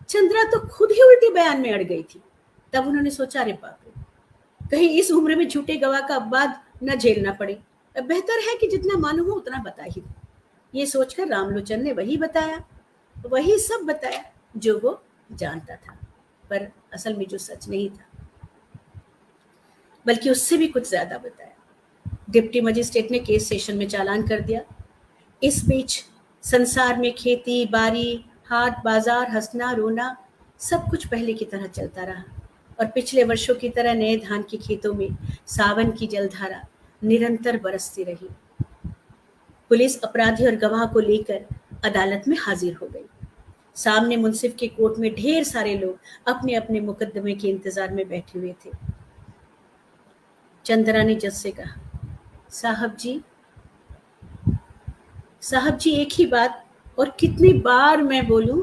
चंद्रा तो खुद ही उल्टी बयान में अड़ गई थी, तब उन्होंने सोचा, अरे बाप रे, कहीं इस उम्र में झूठे गवाह का अपवाद न झेलना पड़े, बेहतर है कि जितना मालूम हो उतना बता ही दो। ये सोचकर रामलोचन ने वही सब बताया जो वो जानता था, पर असल में जो सच नहीं था, बल्कि उससे भी कुछ ज्यादा बताया। डिप्टी मजिस्ट्रेट ने केस सेशन में चालान कर दिया। इस बीच संसार में खेती बाड़ी, हाट बाजार, हंसना रोना सब कुछ पहले की तरह चलता रहा, और पिछले वर्षों की तरह नए धान के खेतों में सावन की जलधारा निरंतर बरसती रही। पुलिस अपराधी और गवाह को लेकर अदालत में हाजिर हो गई। सामने मुंसिफ के कोर्ट में ढेर सारे लोग अपने अपने मुकदमे के इंतजार में बैठे हुए थे। चंद्रा ने जज से कहा, साहब जी एक ही बात और कितनी बार मैं बोलूं?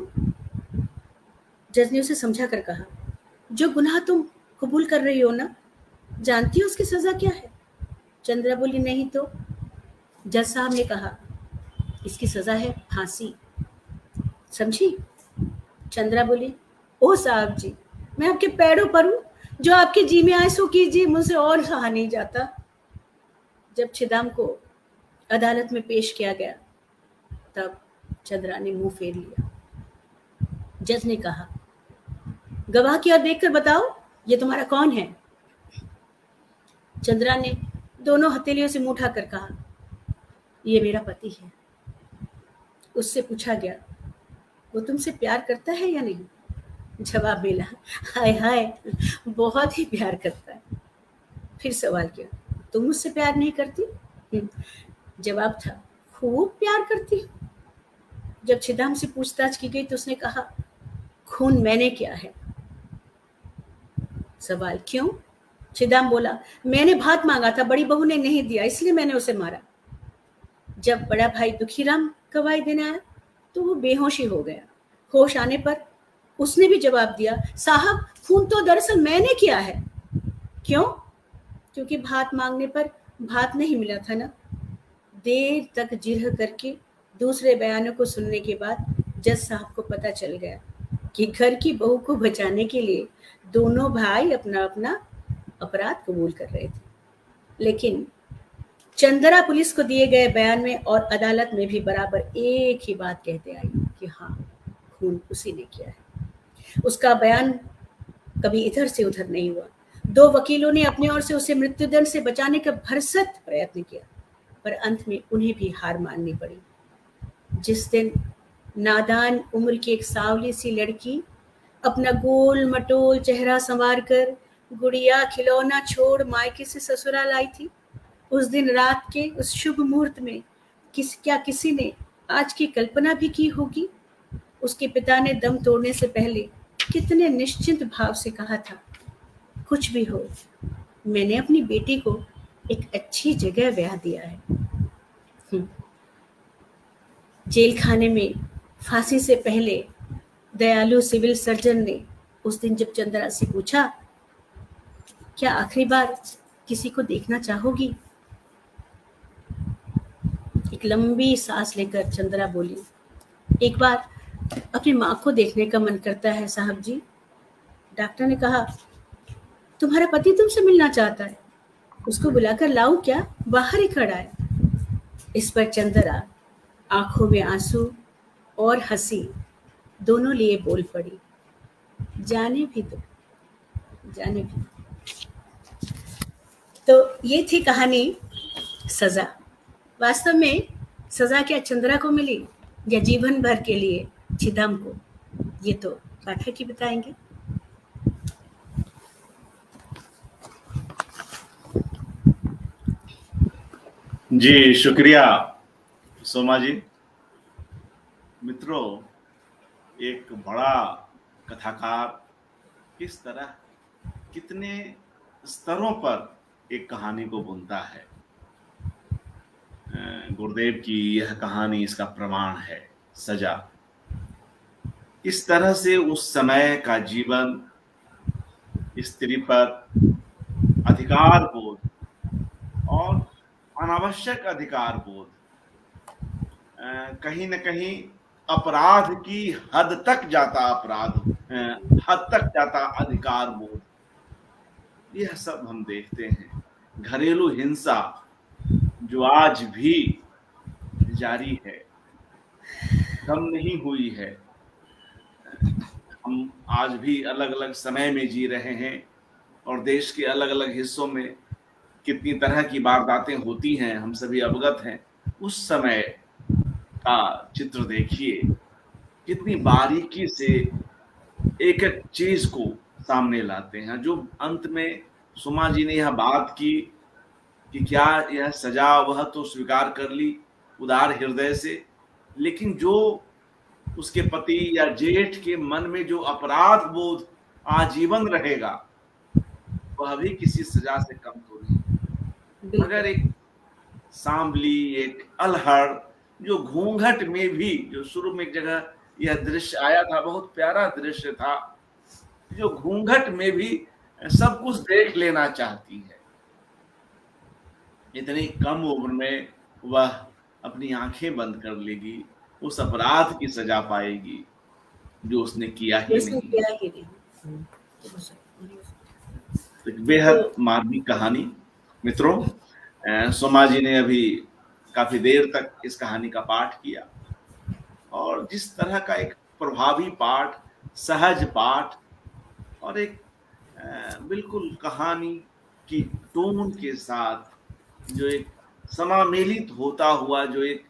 जज ने उसे समझा कर कहा, जो गुनाह तुम कबूल कर रही हो ना, जानती हो उसकी सजा क्या है? चंद्रा बोली, नहीं तो? जज साहब ने कहा, इसकी सजा है फांसी, समझी? चंद्रा बोली, ओ साहब जी, मैं आपके पैरों पर हूं, जो आपके जी में आए सो कीजिए, मुझसे और सहा नहीं जाता। जब छिदाम को अदालत में पेश किया गया, तब चंद्रा ने मुंह फेर लिया। जज ने कहा, गवाह की ओर देखकर बताओ, ये तुम्हारा कौन है? चंद्रा ने दोनों हथेलियों से मुंह उठाकर कहा, ये मेरा पति है। उससे पूछा गया, वो तुमसे प्यार करता है या नहीं? जवाब मिला, हाय हाय, बहुत ही प्यार करता है। फिर सवाल किया, तुम मुझसे प्यार नहीं करती? जवाब था, खूब प्यार करती हूँ। जब छिदाम से पूछताछ की गई तो उसने कहा, खून मैंने किया है। सवाल, क्यों? छिदाम बोला, मैंने भात मांगा था, बड़ी बहू ने नहीं दिया, इसलिए मैंने उसे मारा। जब बड़ा भाई दुखीराम गवाही देने आया तो वो बेहोश ही हो गया। होश आने पर उसने भी जवाब दिया, साहब खून तो दरअसल मैंने किया है। क्यों? क्योंकि भात मांगने पर भात नहीं मिला था ना। देर तक जिरह करके दूसरे बयानों को सुनने के बाद जज साहब को पता चल गया कि घर की बहू को बचाने के लिए दोनों भाई अपना अपना अपराध कबूल कर रहे थे, लेकिन चंद्रा पुलिस को दिए गए बयान में और अदालत में भी बराबर एक ही बात कहते आई कि हाँ, खून उसी ने किया है। उसका बयान कभी इधर से उधर नहीं हुआ। दो वकीलों ने अपनी ओर से उसे मृत्युदंड से बचाने का भरसक प्रयत्न किया, पर अंत में उन्हें भी हार माननी पड़ी। जिस दिन नादान उम्र की एक सांवली सी लड़की अपना गोल मटोल चेहरा संवार कर गुड़िया खिलौना छोड़ मायके से ससुराल आई थी, उस दिन रात के उस शुभ मुहूर्त में किसी ने आज की कल्पना भी की होगी? उसके पिता ने दम तोड़ने से पहले कितने निश्चिंत भाव से कहा था, कुछ भी हो, मैंने अपनी बेटी को एक अच्छी जगह ब्याह दिया है। जेल खाने में फांसी से पहले दयालु सिविल सर्जन ने उस दिन जब चंद्रा से पूछा, क्या आखिरी बार किसी को देखना चाहोगी? एक लंबी सांस लेकर चंद्रा बोली, एक बार अपनी माँ को देखने का मन करता है साहब जी। डॉक्टर ने कहा, तुम्हारा पति तुमसे मिलना चाहता है, उसको बुलाकर लाऊं क्या? बाहर ही खड़ा है। इस पर चंद्रा आंखों में आंसू और हंसी दोनों लिए बोल पड़ी, जाने भी दो, जाने भी दो। तो ये थी कहानी सजा। वास्तव में सजा क्या चंद्रा को मिली या जीवन भर के लिए छिदाम को, ये तो पाठक ही बताएंगे। जी शुक्रिया सोमा जी। मित्रों, एक बड़ा कथाकार किस तरह कितने स्तरों पर एक कहानी को बुनता है। गुरुदेव की यह कहानी इसका प्रमाण है। सजा इस तरह से उस समय का जीवन, स्त्री पर अधिकार बोध और अनावश्यक अधिकार बोध, कहीं न कहीं अपराध की हद तक जाता हद तक जाता अधिकार बोध, यह सब हम देखते हैं। घरेलू हिंसा जो आज भी जारी है, कम नहीं हुई है। हम आज भी अलग अलग समय में जी रहे हैं और देश के अलग अलग हिस्सों में कितनी तरह की वारदातें होती हैं, हम सभी अवगत हैं। उस समय का चित्र देखिए, कितनी बारीकी से एक एक चीज को सामने लाते हैं। जो अंत में सुमा जी ने यह बात की कि क्या यह सजा, वह तो स्वीकार कर ली उदार हृदय से, लेकिन जो उसके पति या जेठ के मन में जो अपराध बोध आजीवन रहेगा, वह भी किसी सजा से कम तो नहीं। मगर एक सांबली, एक अलहड़, जो घूंघट में भी, जो शुरू में एक जगह यह दृश्य आया था, बहुत प्यारा दृश्य था, जो घूंघट में भी सब कुछ देख लेना चाहती है। इतनी कम उम्र में वह अपनी आंखें बंद कर लेगी, उस अपराध की सजा पाएगी जो उसने किया ही नहीं। तो बेहद मार्मिक कहानी मित्रों। सोमा जी ने अभी काफी देर तक इस कहानी का पाठ किया और जिस तरह का एक प्रभावी पाठ, सहज पाठ और एक बिल्कुल कहानी की टोन के साथ जो एक समामेलित होता हुआ जो एक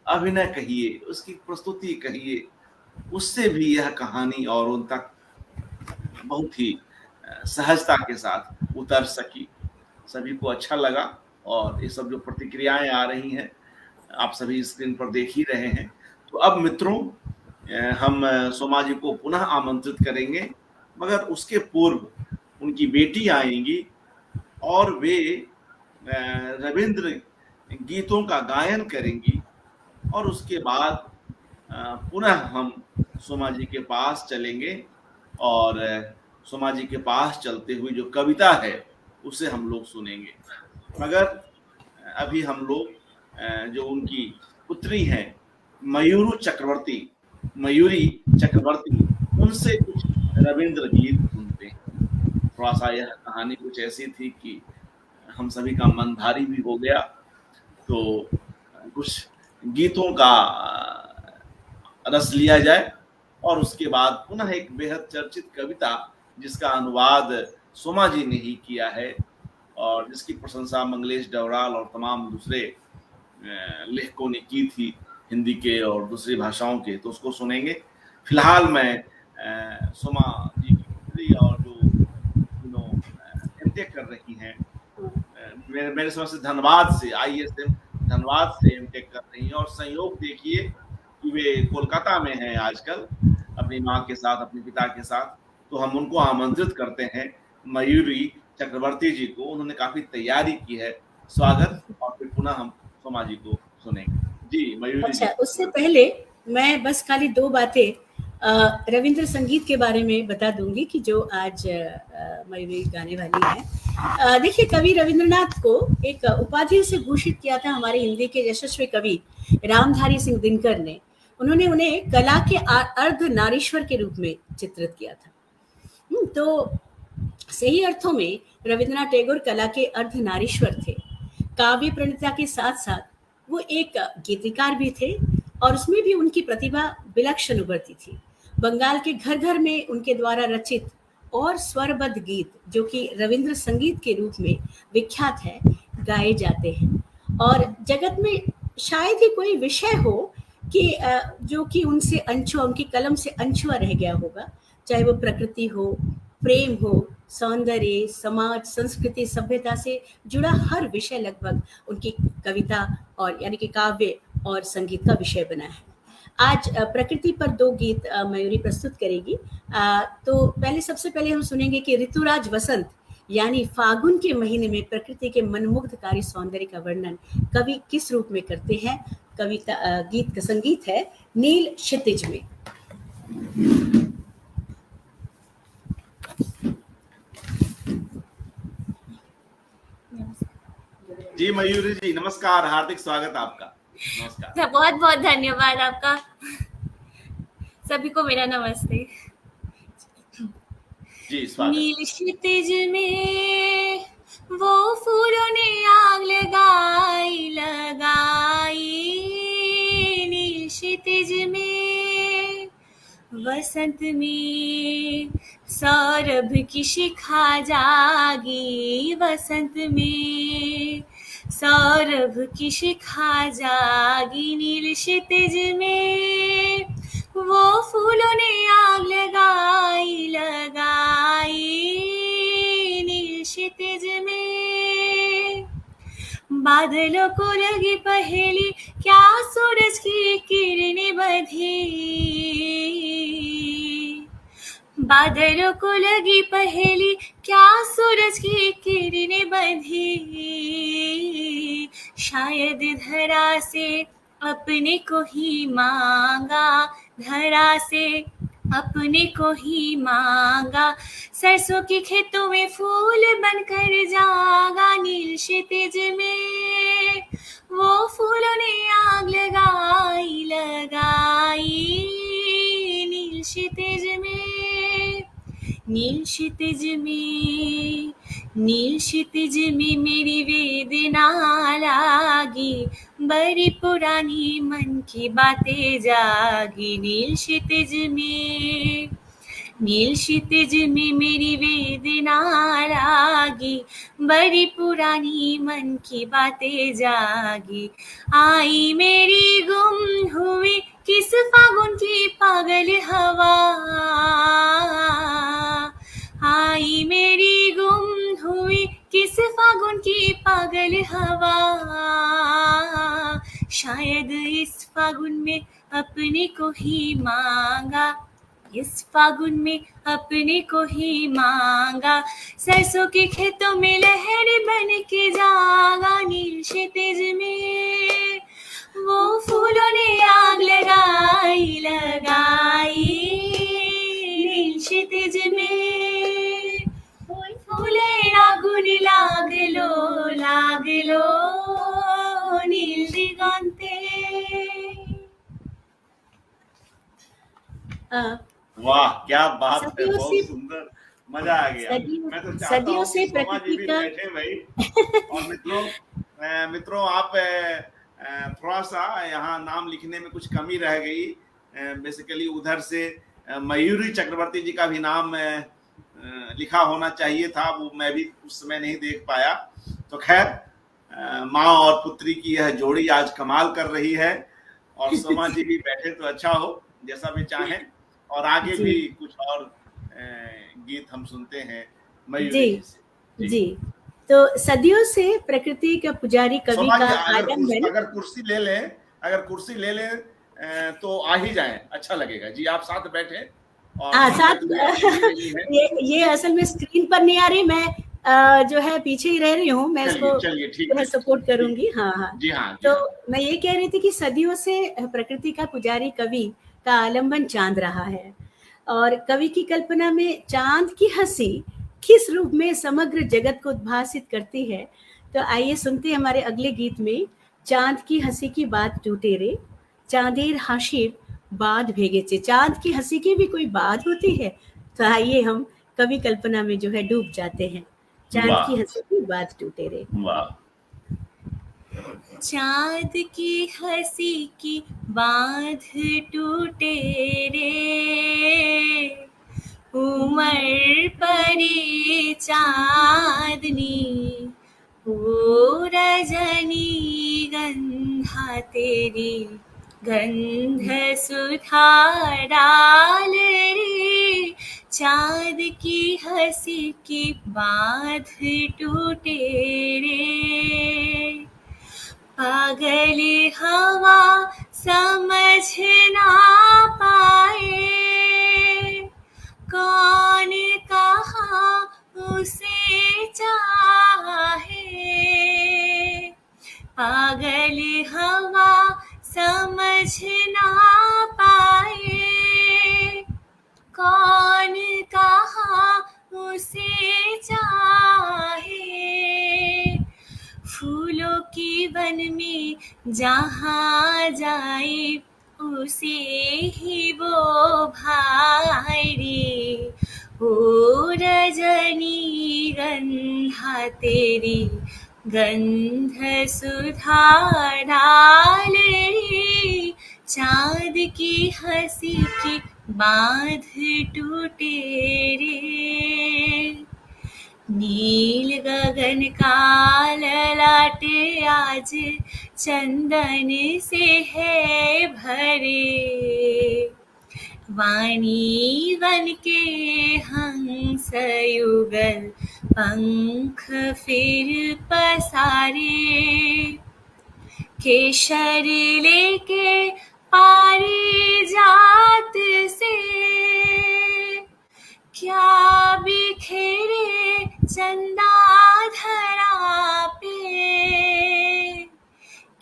अभिनय कहिए, उसकी प्रस्तुति कहिए, उससे भी यह कहानी और उन तक बहुत ही सहजता के साथ उतर सकी। सभी को अच्छा लगा और ये सब जो प्रतिक्रियाएं आ रही हैं, आप सभी स्क्रीन पर देख ही रहे हैं। तो अब मित्रों, हम सोमा जी को पुनः आमंत्रित करेंगे, मगर उसके पूर्व उनकी बेटी आएंगी और वे रविंद्र गीतों का गायन करेंगी और उसके बाद पुनः हम सोमा जी के पास चलेंगे और सोमा जी के पास चलते हुए जो कविता है उसे हम लोग सुनेंगे। मगर अभी हम लोग जो उनकी पुत्री हैं मयूरी चक्रवर्ती, उनसे कुछ रविंद्र गीत सुनते हैं। थोड़ा सा यह कहानी कुछ ऐसी थी कि हम सभी का मन भारी भी हो गया, तो कुछ गीतों का रस लिया जाए और उसके बाद पुनः एक बेहद चर्चित कविता जिसका अनुवाद सोमा जी ने ही किया है और जिसकी प्रशंसा मंगलेश डवराल और तमाम दूसरे लेखकों ने की थी, हिंदी के और दूसरी भाषाओं के, तो उसको सुनेंगे। फिलहाल मैं सोमा जी की पुत्री और जो एमटेक कर रही हैं, मेरे समझ से धनबाद से, ISM धनबाद से एमटेक कर रही हैं और संयोग देखिए कि वे कोलकाता में हैं आजकल अपनी माँ के साथ, अपने पिता के साथ। तो हम उनको आमंत्रित करते हैं, मयूरी चक्रवर्ती जी को। उन्होंने काफी तैयारी की है। स्वागत, और फिर पुनः हम सोमा जी को सुनेंगे। जी मयूरी। अच्छा, उससे पहले मैं बस खाली दो बातें रविंद्र संगीत के बारे में बता दूंगी कि जो आज मयूरी गाने वाली है। देखिए, कवि रविंद्रनाथ को एक उपाधि से भूषित किया था हमारे हिंदी के यशस्वी कवि रामधारी सिंह दिनकर ने। उन्होंने उन्हें कला के अर्ध नारीश्वर के रूप में चित्रित किया था। तो सही अर्थों में रविंद्रनाथ टैगोर कला के अर्ध नारीश्वर थे। काव्य प्रणेता के साथ साथ वो एक गीतिकार भी थे और उसमें भी उनकी प्रतिभा विलक्षण उभरती थी। बंगाल के घर घर में उनके द्वारा रचित और स्वरबद्ध गीत, जो कि रविंद्र संगीत के रूप में विख्यात है, गाए जाते हैं। और जगत में शायद ही कोई विषय हो कि जो कि उनसे अनछुआ, उनकी कलम से अनछुआ रह गया होगा, चाहे वो प्रकृति हो, प्रेम हो, सौंदर्य, समाज, संस्कृति, सभ्यता से जुड़ा हर विषय लगभग उनकी कविता और यानी कि काव्य और संगीत का विषय बना है। आज प्रकृति पर 2 गीत मयूरी प्रस्तुत करेगी। तो सबसे पहले हम सुनेंगे कि ऋतुराज वसंत यानी फागुन के महीने में प्रकृति के मनमुग्धकारी सौंदर्य का वर्णन कवि किस रूप में करते हैं। कविता गीत का संगीत है नील क्षितिज में। जी मयूरी जी नमस्कार, हार्दिक स्वागत आपका। नमस्कार। बहुत बहुत धन्यवाद आपका। सभी को मेरा नमस्ते। जी स्वागत। नील क्षितिज में वो फूलों ने आग लगाई नील क्षितिज में वसंत में सौरभ की शिखा जागी, वसंत में सौरभ की शिखा जागी। नील क्षितिज में वो फूलों ने आग लगाई नील क्षितिज में बादलों को लगी पहेली, क्या सूरज की किरणें बंधी। बादलों को लगी पहेली, क्या सूरज की किरणें बंधी। शायद धरा से अपने को ही मांगा, धरा से अपने को ही मांगा। सरसों के खेतों में फूल बनकर जागा, नील क्षितिज में वो फूलों ने आग लगाई नील क्षितिज में। नील क्षितिज में नील क्षितिज में मेरी वेदना लागी, बड़ी पुरानी मन की बातें जागी। नील क्षितिज में नील क्षितिज में मेरी वेदना लागी, बड़ी पुरानी मन की बातें जागी। आई मेरी गुम हुई किस फागुन की पागल हवा, आई मेरी गुम हुई किस फागुन की पागल हवा। शायद इस फागुन में अपने को ही मांगा, इस फागुन में अपने को ही मांगा। सरसों के खेतों में लहर बन के जागा, नील क्षितिज में वो फूलों ने आग लगाई नील क्षितिज में। फूले आगुन लाग लो नील दिगंते। वाह क्या बात है, सदियों बहुत से- सुंदर, मजा आ गया। मैं तो चाहता सदियों हूँ से कि सोमा जी प्रकृति भी का बैठे भाई। और मित्रों आप थोड़ा सा यहाँ नाम लिखने में कुछ कमी रह गई। बेसिकली उधर से मयूरी चक्रवर्ती जी का भी नाम लिखा होना चाहिए था, वो मैं भी उस समय नहीं देख पाया। तो खैर माँ और पुत्री की यह जोड़ी आज कमाल कर रही है, और सोमा जी भी बैठे तो अच्छा हो, जैसा भी चाहें। और आगे जी। भी कुछ और गीत हम सुनते हैं मयूरी जी। जी से। जी, तो सदियों से प्रकृति का पुजारी कवि सोमा का जी आलम्बन। अगर कुर्सी ले लें तो आ ही जाएं, अच्छा लगेगा। जी आप साथ बैठे और साथ नहीं है। ये असल में स्क्रीन पर नहीं आ रही, मैं जो है पीछे ही रह रही हूँ, मैं इसको चलिए ठीक जो है है, सपोर्ट करूंगी। हाँ। जी हाँ। तो मैं ये कह रही थी कि सदियों से प्रकृति का पुजारी कवि का आलम्बन चांद रहा है, और कवि की कल्पना में चांद की हंसी किस रूप में समग्र जगत को उद्भासित करती है। तो आइए सुनते हैं हमारे अगले गीत में चांद की हंसी की बात टूटे रे, चांदेर हाशिर बाद भेगे चे। चांद की हंसी की भी कोई बात होती है। तो आइए हम कवि कल्पना में जो है डूब जाते हैं। चांद की हंसी की बात टूटे रे। वाह। चांद की हंसी की बांध टूटे रे, उमर परी चांदनी, वो रजनी गंधा तेरी गंध सुधा डाल रे। चांद की हंसी की बांध टूटे रे, पागल हवा समझ ना पाए, कौन कहाँ उसे चाहे। पागल हवा समझ ना पाए, कौन कहाँ उसे चाहे। फूलों की वन में जहाँ जाए, उसे ही वो भाए रे। ओ रजनी गंधा तेरी गंध सुधा डाल रे। चाँद की हंसी की बांध टूटे रे। नील गगन का ललाटे आज चंदन से है भरे। वाणी वन के हंस युगल पंख फिर पसारे। केशर लेके पारिजात से, क्या बिखेरे चंदा धरा पे।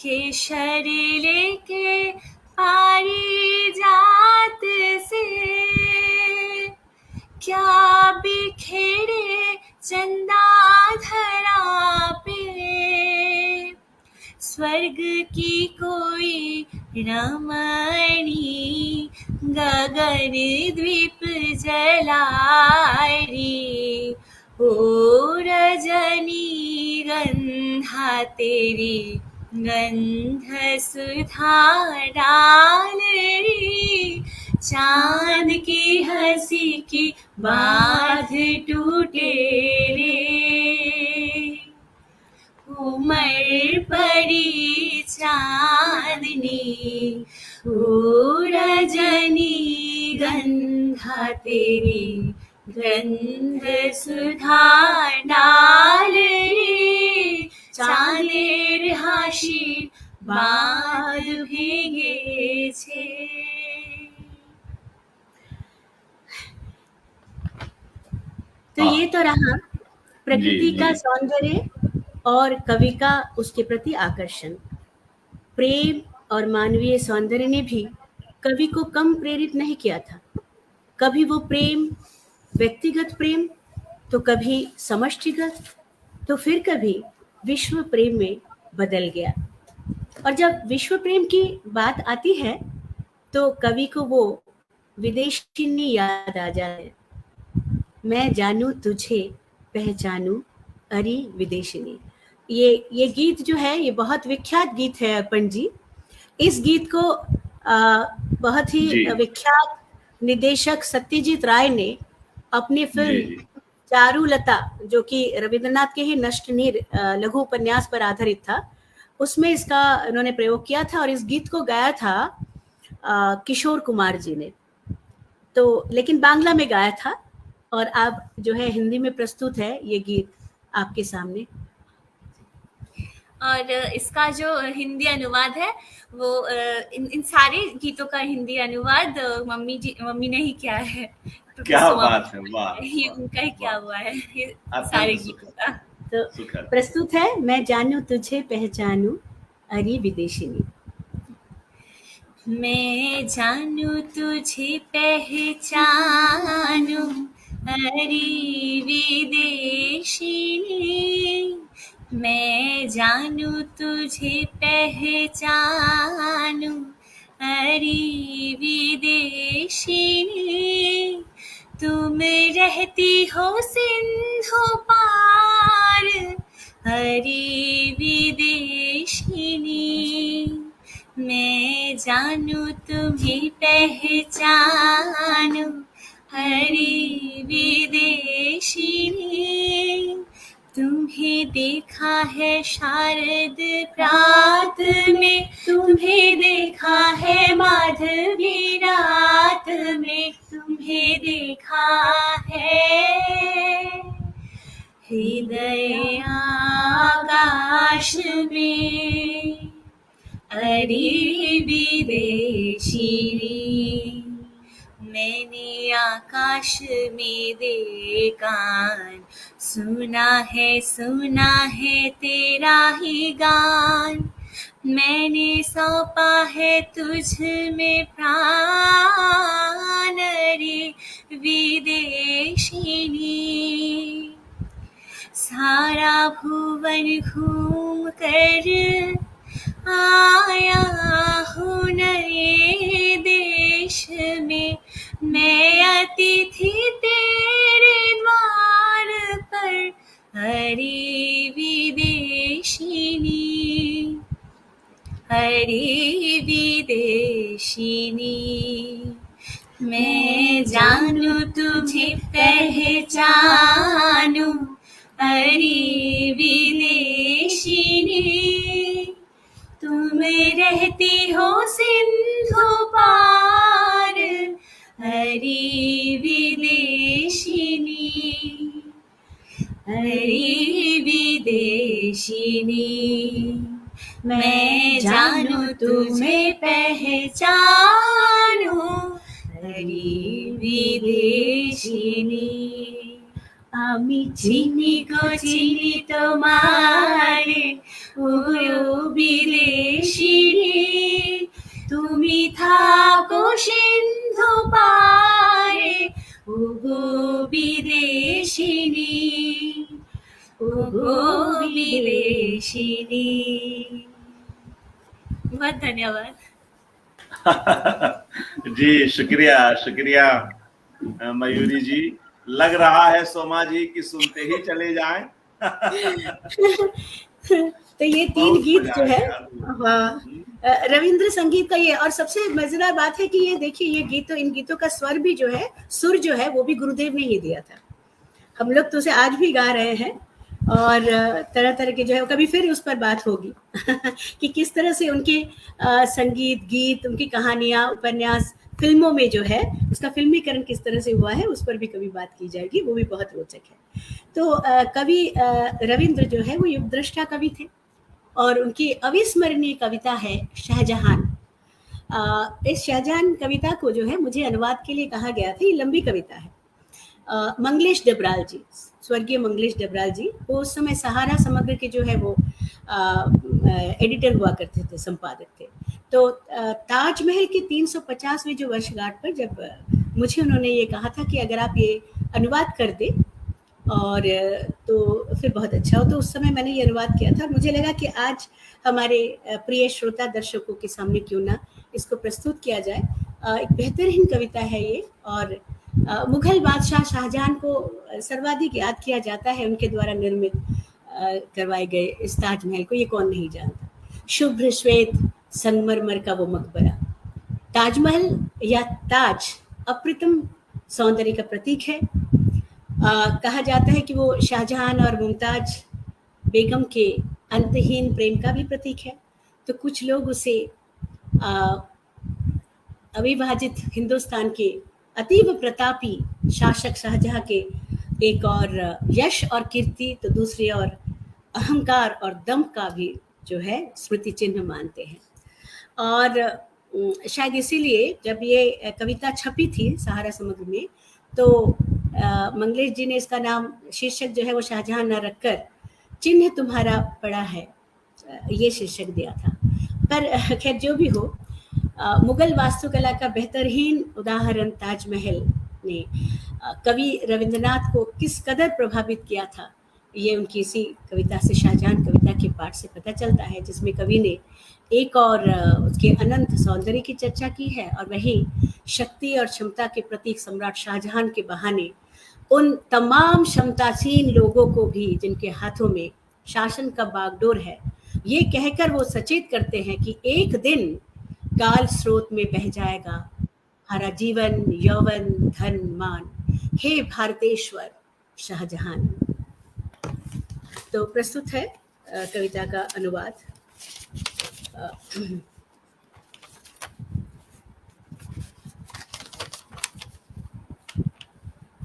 केशर लेके पारिजात से, क्या बिखेरे चंदा धरा पे। स्वर्ग की कोई रमणी गगन द्वीप जलाए रे। ओ रजनी गंधा तेरी गंध सुधा डाल रे। चांद की हंसी की बांध टूटे रे। उमड़ पड़ी चांदनी, ओ रजनी गंधा तेरी गंध सुधा डाल रे। चांदेर हाशी बांध भेगे छे। तो ये तो रहा प्रकृति जी, का जी। सौंदर्य और कवि का उसके प्रति आकर्षण। प्रेम और मानवीय सौंदर्य ने भी कवि को कम प्रेरित नहीं किया था। कभी वो प्रेम व्यक्तिगत प्रेम, तो कभी समष्टिगत, तो फिर कभी विश्व प्रेम में बदल गया। और जब विश्व प्रेम की बात आती है तो कवि को वो विदेशिनी याद आ जाए। मैं जानूं तुझे पहचानूं अरे विदेशिनी। ये गीत जो है ये बहुत विख्यात गीत है अर्पण जी। इस गीत को बहुत ही जी। विख्यात निदेशक सत्यजीत राय ने अपनी जी, फिल्म जी। चारुलता, जो कि रविंद्रनाथ के ही नष्टनीर लघु उपन्यास पर आधारित था, उसमें इसका उन्होंने प्रयोग किया था और इस गीत को गाया था किशोर कुमार जी ने। तो लेकिन बांग्ला में गाया था और अब जो है हिंदी में प्रस्तुत है ये गीत आपके सामने। और इसका जो हिंदी अनुवाद है वो इन सारे गीतों का हिंदी अनुवाद मम्मी ने ही किया है। क्या बात है, वाह, ये वाह, उनका ही किया वाह। हुआ है ये अत्यंत सारे सुखद, गीतों का। तो सुखद। प्रस्तुत है मैं जानूं तुझे पहचानूं अरे विदेशिनी। मैं जानूं तुझे पहचानूं अरे विदेशिनी। मैं जानूं तुझे पहचानूं अरे विदेशिनी। तुम रहती हो सिंधु पार अरे विदेशिनी। मैं जानूं तुम्हें पहचानूं हरे विदेशिनी। तुम्हें देखा है शारद प्रात में, तुम्हें देखा है माधवी रात में, तुम्हें देखा है हृदय आकाश में अरे विदेशिनी। मैंने आकाश में देखा, सुना है तेरा ही गान। मैंने सौंपा है तुझ में प्राण रे विदेशिनी। सारा भुवन घूम कर आया हूँ नए देश में, मैं अतिथि तेरे द्वार पर हरी विदेशिनी, हरी विदेशिनी। मैं जानू तुझे पहचानू हरी विदेशिनी। तुम रहती हो सिंधु पार हरी विदेशिनी, हरी विदेशिनी। मैं जानू तुम्हें पहचानू हरी विदेशिनी। আমি চিনি গো চিনি তোমারে ও বিদেশিনী। তুমি থাকো সিন্ধু পারে ও গো বিদেশিনী, ও গো विदेशिनी। बहुत धन्यवाद। जी शुक्रिया शुक्रिया मयूरी जी। लग रहा है सोमा जी कि सुनते ही चले जाएं। तो ये 3 गीत जो है, हाँ, रविंद्र संगीत का ये, और सबसे मजेदार बात है कि ये देखिए ये गीत, तो इन गीतों का स्वर भी जो है, सुर जो है वो भी गुरुदेव ने ही दिया था। हम लोग तो उसे आज भी गा रहे हैं, और तरह तरह के जो है, कभी फिर उस पर बात होगी कि किस तरह से उनके संगीत, गीत, उनकी कहानियाँ, उपन्यास फिल्मों में जो है उसका फिल्मीकरण किस तरह से हुआ है, उस पर भी कभी बात की जाएगी, वो भी बहुत रोचक है। तो कवि रविंद्र जो है वो युगदृष्टा कवि थे, और उनकी अविस्मरणीय कविता है शाहजहां। इस शाहजहां कविता को जो है मुझे अनुवाद के लिए कहा गया था, ये लंबी कविता है। मंगलेश डबराल जी, स्वर्गीय मंगलेश डबराल जी, वो उस समय सहारा समग्र के जो है वो एडिटर हुआ करते थे, संपादक थे। तो ताजमहल के 350वें जो वर्षगांठ पर जब मुझे उन्होंने ये कहा था कि अगर आप ये अनुवाद कर दे और तो फिर बहुत अच्छा हो, तो उस समय मैंने ये अनुवाद किया था। मुझे लगा कि आज हमारे प्रिय श्रोता दर्शकों के सामने क्यों ना इसको प्रस्तुत किया जाए। एक बेहतरीन कविता है ये, और मुगल बादशाह शाहजहां को सर्वाधिक याद किया जाता है, उनके द्वारा निर्मित करवाए गए इस ताजमहल को ये कौन नहीं जानता। शुभ्र श्वेत संगमरमर का वो मकबरा, ताजमहल या ताज अप्रतिम सौंदर्य का प्रतीक है। कहा जाता है कि वो शाहजहां और मुमताज बेगम के अंतहीन प्रेम का भी प्रतीक है। तो कुछ लोग उसे अविभाजित हिंदुस्तान के अतीव प्रतापी शासक शाहजहां के एक और यश और कीर्ति, तो दूसरी और अहंकार और दम का भी जो है स्मृति चिन्ह मानते हैं। और शायद इसीलिए जब ये कविता छपी थी सहारा समग्र में, तो मंगलेश जी ने इसका नाम, शीर्षक जो है वो शाहजहां न रखकर चिन्ह तुम्हारा पड़ा है, ये शीर्षक दिया था। पर खैर जो भी हो, मुगल वास्तुकला का बेहतरीन उदाहरण ताजमहल ने कवि रविंद्रनाथ को किस कदर प्रभावित किया था, ये उनकी इसी कविता से, शाहजहां कविता के पाठ से पता चलता है, जिसमें कवि ने एक और उसके अनंत सौंदर्य की चर्चा की है, और वही शक्ति और क्षमता के प्रतीक सम्राट शाहजहां के बहाने उन तमाम क्षमतासीन लोगों को भी जिनके हाथों में शासन का बागडोर है, ये कहकर वो सचेत करते हैं कि एक दिन काल स्रोत में बह जाएगा हरा जीवन, यौवन, धन, मान, हे भारतेश्वर शाहजहां। तो प्रस्तुत है कविता का अनुवाद।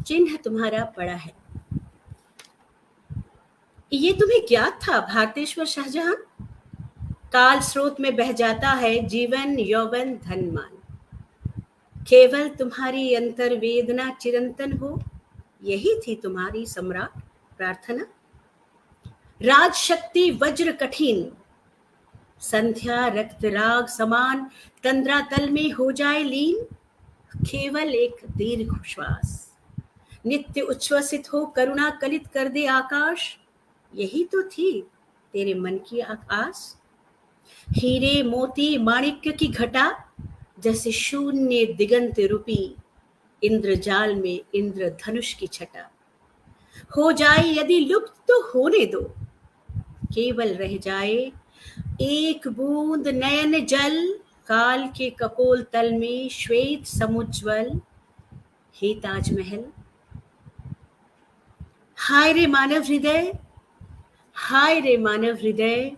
चिन्ह तुम्हारा पड़ा है। ये तुम्हें ज्ञात था भारतेश्वर शाहजहां? काल स्रोत में बह जाता है जीवन यौवन धन मान। केवल तुम्हारी अंतर वेदना चिरंतन हो, यही थी तुम्हारी सम्राट प्रार्थना। राज शक्ति वज्र कठिन, संध्या रक्त राग समान, तंद्रा तल में हो जाए लीन। केवल एक दीर्घ श्वास, नित्य उच्छ्वसित हो करुणा कलित कर दे आकाश, यही तो थी तेरे मन की आस। हीरे मोती माणिक्य की घटा, जैसे शून्य दिगंत रूपी, इंद्रजाल में इंद्र धनुष की छटा। हो जाए यदि लुप्त तो होने दो, केवल रह जाए एक बूंद नयन जल, काल के कपोल तल में श्वेत समुज्वल। हे ताजमहल, हाय रे मानव हृदय, हाय रे मानव हृदय,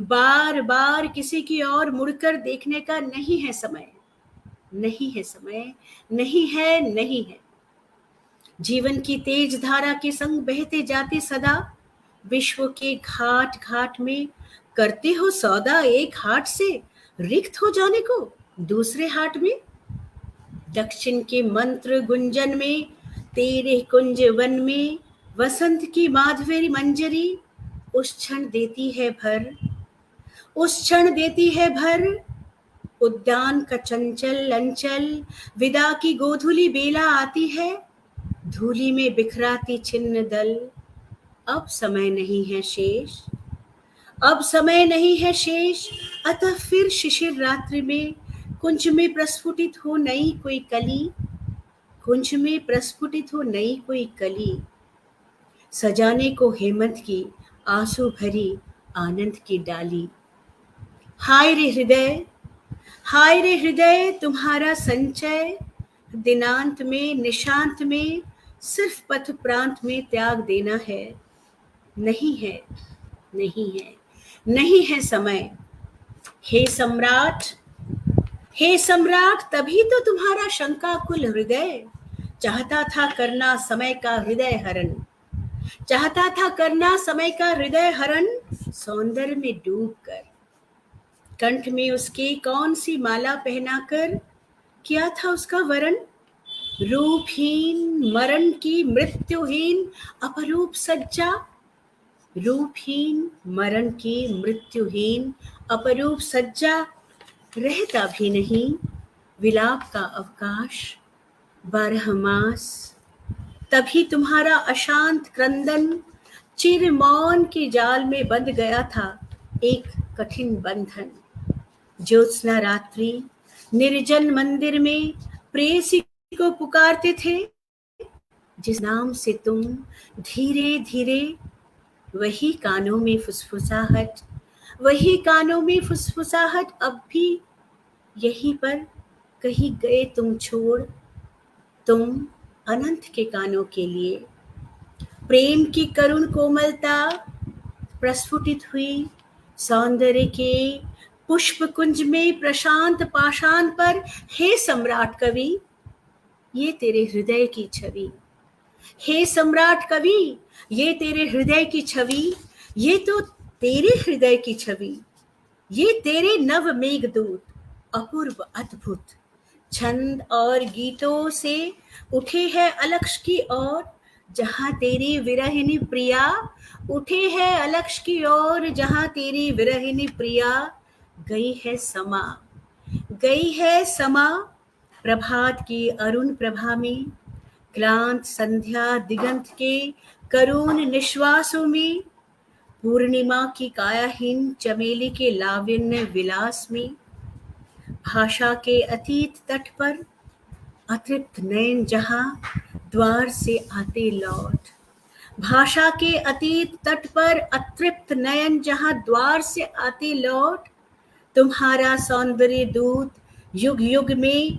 बार बार किसी की ओर मुड़कर देखने का नहीं है समय, नहीं है समय, नहीं है, नहीं है। जीवन की तेज धारा के संग बहते जाते सदा, विश्व के घाट घाट में करते हो सौदा एक हाट से, रिक्त हो जाने को दूसरे हाट में। दक्षिण के मंत्र गुंजन में, तेरे कुंज वन में, वसंत की माधुरी मंजरी उस क्षण देती है भर, उस क्षण देती है भर। उद्यान का चंचल अंचल, विदा की गोधुली बेला आती है, धूली में बिखराती छिन्न दल। अब समय नहीं है शेष, अब समय नहीं है शेष, अतः फिर शिशिर रात्रि में कुंज में प्रस्फुटित हो नई कोई कली, कुंज में प्रस्फुटित हो नई कोई कली। सजाने को हेमंत की आंसू भरी आनंद की डाली। हाय रे हृदय, हाय रे हृदय, तुम्हारा संचय दिनांत में निशांत में, सिर्फ पथ प्रांत में त्याग देना है। नहीं है, नहीं है, नहीं है समय। हे सम्राट, हे सम्राट, तभी तो तुम्हारा शंकाकुल हृदय चाहता था करना समय का हृदय हरण, चाहता था करना समय का हृदय हरण। सौंदर्य में डूब कर, कंठ में उसके कौन सी माला पहनाकर किया था उसका वरण। रूपहीन मरण की मृत्युहीन अपरूप सज्जा, रूपहीन मरण की मृत्युहीन अपरूप सज्जा। रहता भी नहीं विलाप का अवकाश 12 मास, तभी तुम्हारा अशांत क्रंदन चिर मौन के जाल में बंध गया था एक कठिन बंधन। ज्योत्सना रात्रि निर्जन मंदिर में प्रेयसी को पुकारते थे, जिस नाम से तुम धीरे धीरे, वही कानों में फुसफुसाहट, वही कानों में फुसफुसाहट। अब भी यहीं पर कहीं गए तुम छोड़, तुम अनंत के कानों के लिए। प्रेम की करुण कोमलता प्रस्फुटित हुई सौंदर्य के पुष्प कुंज में प्रशांत पाषाण पर। हे सम्राट कवि, ये तेरे हृदय की छवि, हे सम्राट कवि, ये तेरे हृदय की छवि, ये तो तेरे हृदय की छवि, ये तेरे नव मेघदूत अपूर्व अद्भुत छंद और गीतों से उठे हैं अलक्ष की ओर, जहां तेरी विरहिनी प्रिया उठे हैं अलक्ष की ओर, जहां तेरी विरहिनी प्रिया गई है समा, गई है समा। प्रभात की अरुण प्रभा में, क्लांत संध्या दिगंत के करुण निश्वासों में, पूर्णिमा की कायाहीन चमेली के लावण्य विलास में, भाषा के अतीत तट पर अतृप्त नयन जहां द्वार से आते लौट, भाषा के अतीत तट पर अतृप्त नयन जहां द्वार से आते लौट। तुम्हारा सौंदर्य दूत युग युग में,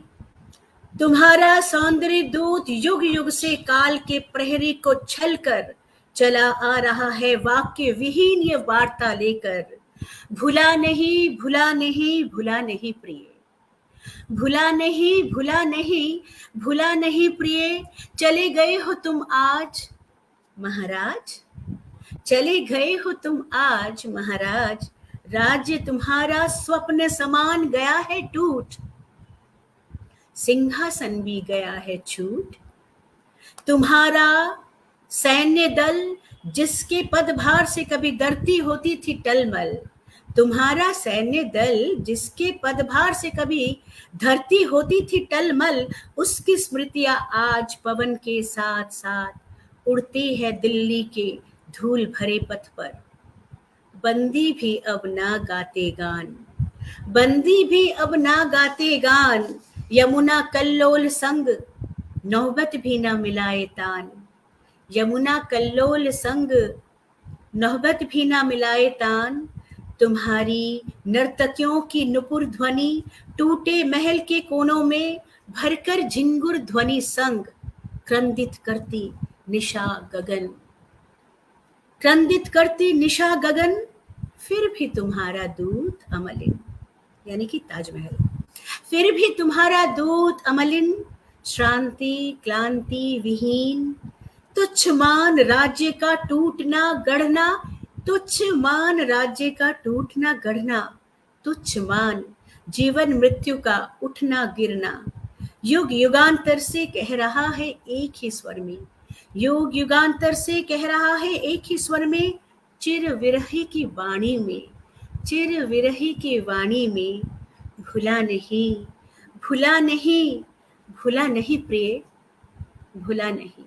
तुम्हारा सौंदर्य दूत युग युग से काल के प्रहरी को छल कर चला आ रहा है वाक्य विहीन ये वार्ता लेकर। भुला नहीं, भुला नहीं, भुला नहीं प्रिय, भुला नहीं, भुला नहीं, भुला नहीं प्रिय। चले गए हो तुम आज महाराज, चले गए हो तुम आज महाराज, राज्य तुम्हारा स्वप्न समान गया है टूट, सिंहासन भी गया है छूट। तुम्हारा सैन्य दल जिसके पदभार से कभी धरती होती थी टलमल, तुम्हारा सैन्य दल जिसके पदभार से कभी धरती होती थी टलमल, उसकी स्मृतियां आज पवन के साथ साथ उड़ती है दिल्ली के धूल भरे पथ पर। बंदी भी अब ना गाते गान, बंदी भी अब ना गाते गान, यमुना कल्लोल संग नौबत भी ना मिलाए तान। यमुना कल्लोल संग नौबत भी ना मिलाए तान। तुम्हारी नर्तकियों की नुपुर ध्वनि टूटे महल के कोनों में भरकर झिंगुर ध्वनि संग क्रंदित करती निशा गगन, क्रंदित करती निशा गगन। फिर भी तुम्हारा दूत अमलिन, यानी कि ताजमहल, फिर भी तुम्हारा दूत अमलिन, श्रांति क्लांति विहीन। तुच्छ मान राज्य का टूटना गढ़ना, तुच्छ मान राज्य का टूटना गढ़ना, तुच्छ मान जीवन मृत्यु का उठना गिरना। युग युगांतर से कह रहा है एक ही स्वर में, युग युगांतर से कह रहा है एक ही स्वर में, चिर विरही की वाणी में, चिर विरही की वाणी में। भुला नहीं, भुला नहीं, भुला नहीं प्रिय, भुला नहीं।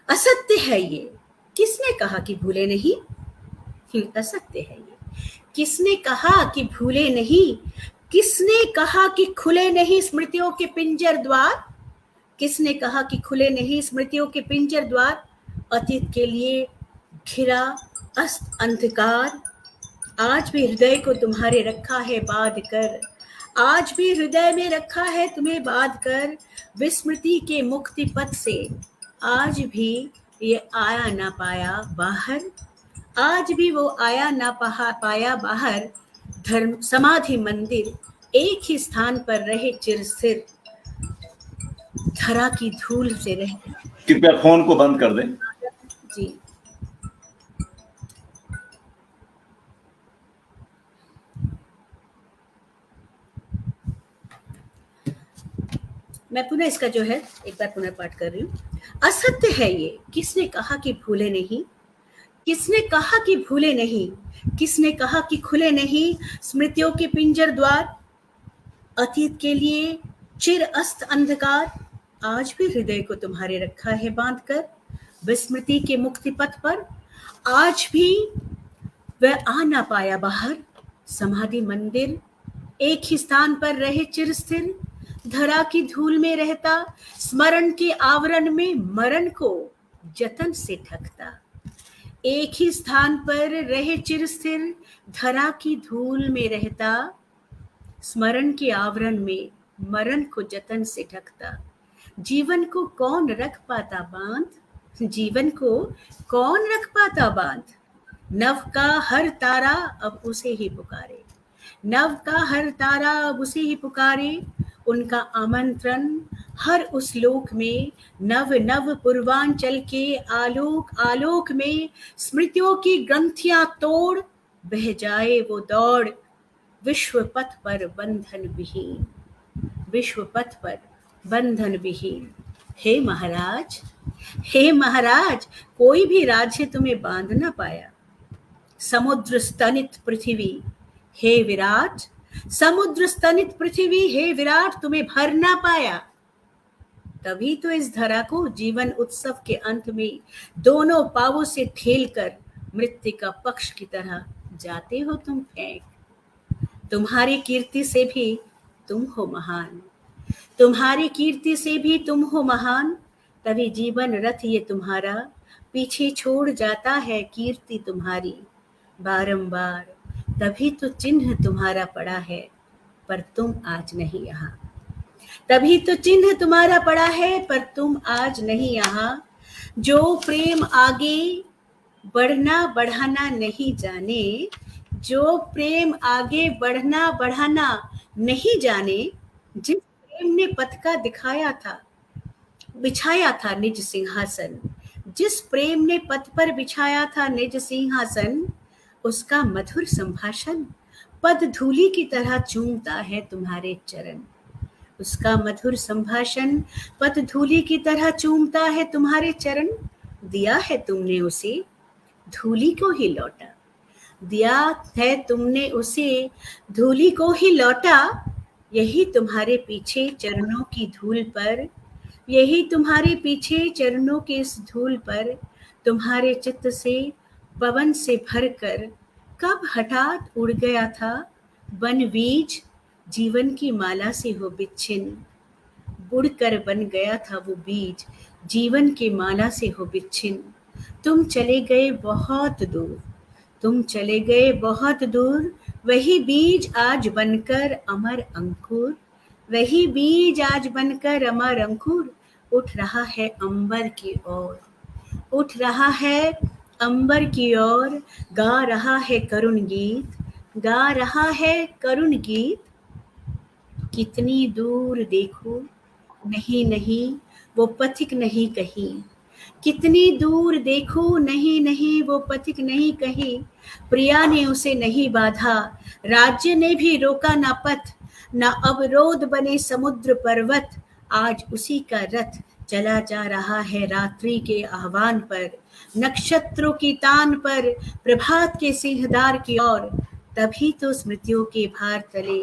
असत्य है ये, किसने कहा कि भूले नहीं? असत्य है ये, किसने कहा कि भूले नहीं? किसने कहा कि खुले नहीं स्मृतियों के पिंजर द्वार? किसने कहा कि खुले नहीं स्मृतियों के पिंजर द्वार? अतीत के लिए घिरा अस्त अंधकार, आज भी हृदय को तुम्हारे रखा है बांध कर, आज भी हृदय में रखा है तुम्हें बांध कर। विस्मृति के मुक्ति पथ से आज भी ये आया ना पाया बाहर, आज भी वो आया ना पाया बाहर। धर्म समाधि मंदिर एक ही स्थान पर रहे चिरस्थिर, धरा की धूल से रहे। कृपया फोन को बंद कर दें। जी, मैं पुनः इसका जो है एक बार पुनः पाठ कर रही हूँ। असत्य है ये, किसने कहा कि भूले नहीं? किसने कहा कि भूले नहीं? किसने कहा कि खुले नहीं स्मृतियों के पिंजर द्वार? अतीत के लिए चिर अस्त अंधकार, आज भी हृदय को तुम्हारे रखा है बांध कर। विस्मृति के मुक्ति पथ पर आज भी वह आ ना पाया बाहर। समाधि मंदिर एक ही स्थान पर रहे चिरस्थिर, धरा की धूल में रहता, स्मरण के आवरण में मरण को जतन से ढकता। एक ही स्थान पर रहे चिरस्थिर, धरा की धूल में रहता, स्मरण के आवरण में मरण को जतन से ढकता। जीवन को कौन रख पाता बांध? जीवन को कौन रख पाता बांध? नव का हर तारा अब उसे ही पुकारे, नव का हर तारा अब उसे ही पुकारे। उनका आमंत्रण हर उस लोक में, नव नव पूर्वांचल के आलोक आलोक में। स्मृतियों की ग्रंथियां तोड़ बह जाए वो दौड़, विश्व पथ पर बंधन विहीन, विश्व पथ पर बंधन विहीन। हे महाराज, हे महाराज, कोई भी राज्य तुम्हें बांध ना पाया। समुद्र स्तनित पृथ्वी हे विराट, समुद्र स्तनित पृथ्वी हे विराट, तुम्हें भर ना पाया। तभी तो इस धरा को जीवन उत्सव के अंत में दोनों पावों से ठेलकर मृत्यु का पक्ष की तरह जाते हो तुम फेंक। तुम्हारी कीर्ति से भी तुम हो महान, तुम्हारी कीर्ति से भी तुम हो महान। तभी जीवन रथ ये तुम्हारा पीछे छोड़ जाता है कीर्ति तुम्हारी बारंबार। तभी तो चिन्ह तुम्हारा पड़ा है पर तुम आज नहीं यहाँ, तभी तो चिन्ह तुम्हारा पड़ा है पर तुम आज नहीं यहाँ। जो प्रेम आगे बढ़ना बढ़ाना नहीं जाने, जो प्रेम आगे बढ़ना बढ़ाना नहीं जाने, जिस प्रेम ने पथ का दिखाया था बिछाया था निज सिंहासन, जिस प्रेम ने पथ पर बिछाया था निज सिंहासन, उसका मधुर संभाषण पद धूलि की तरह चूमता है तुम्हारे चरण। उसका मधुर संभाषण पद धूलि की तरह चूमता है तुम्हारे चरण। दिया है तुमने उसे धूलि को ही लौटा, दिया है तुमने उसे धूलि को ही लौटा। यही तुम्हारे पीछे चरणों की धूल पर, यही तुम्हारे पीछे चरणों के इस धूल पर, तुम्हारे चित्त से पवन से भरकर कब हठात उड़ गया था वन बीज, जीवन की माला से हो बिच्छिन्न। बुड़कर बन गया था वो बीज, जीवन की माला से हो बिच्छिन्न। तुम चले गए बहुत दूर, तुम चले गए बहुत दूर, वही बीज आज बनकर अमर अंकुर, वही बीज आज बनकर अमर अंकुर। उठ रहा है अंबर की ओर, उठ रहा है अंबर की ओर, गा रहा है करुण गीत, गा रहा है करुण गीत। कितनी दूर देखो, नहीं नहीं वो पथिक नहीं कहीं, कितनी दूर देखो, नहीं नहीं वो पथिक नहीं कहीं। प्रिया ने उसे नहीं बाधा, राज्य ने भी रोका ना पथ, ना अवरोध बने समुद्र पर्वत। आज उसी का रथ चला जा रहा है रात्रि के आह्वान पर, नक्षत्रों की तान पर, प्रभात के सिंहदार की ओर। तभी तो स्मृतियों के भार तले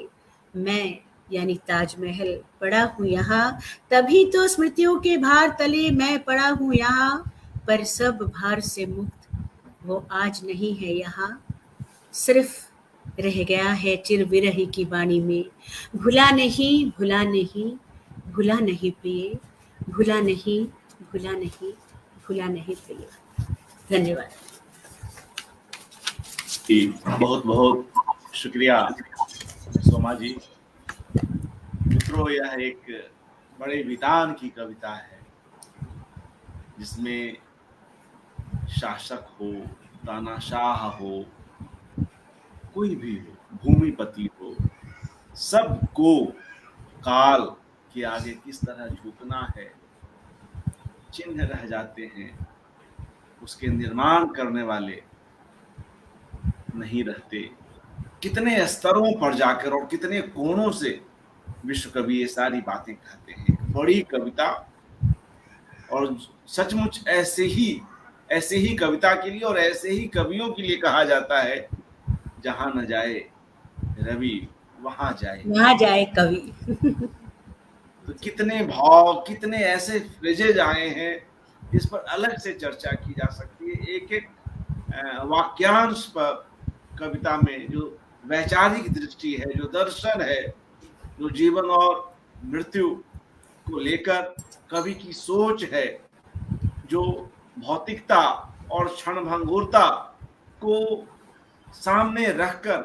मैं यानी ताजमहल पड़ा हूँ यहाँ, तभी तो स्मृतियों के भार तले मैं पड़ा हूँ यहाँ। पर सब भार से मुक्त वो आज नहीं है यहाँ, सिर्फ रह गया है चिर विरही की वाणी में। भुला नहीं, भुला नहीं, भुला नहीं प्रिय, भुला नहीं, भुला नहीं, भुला नहीं प्रिय। धन्यवाद। बहुत बहुत शुक्रिया सोमा जी। मित्रों, यह एक बड़े वितान की कविता है जिसमें शासक हो, तानाशाह हो, कोई भी हो, भूमिपति हो, सबको काल के आगे किस तरह झुकना है, चिन्ह रह जाते हैं, उसके निर्माण करने वाले नहीं रहते। कितने स्तरों पर जाकर और कितने कोणों से विश्व कवि ये सारी बातें कहते हैं। बड़ी कविता, और सचमुच ऐसे ही कविता के लिए और ऐसे ही कवियों के लिए कहा जाता है, जहां न जाए रवि वहां जाए कवि। तो कितने भाव, कितने ऐसे फ्रेजेज आए हैं, इस पर अलग से चर्चा की जा सकती है। एक एक वाक्यांश पर कविता में जो वैचारिक दृष्टि है, जो दर्शन है, जो जीवन और मृत्यु को लेकर कवि की सोच है, जो भौतिकता और क्षणभंगुरता को सामने रखकर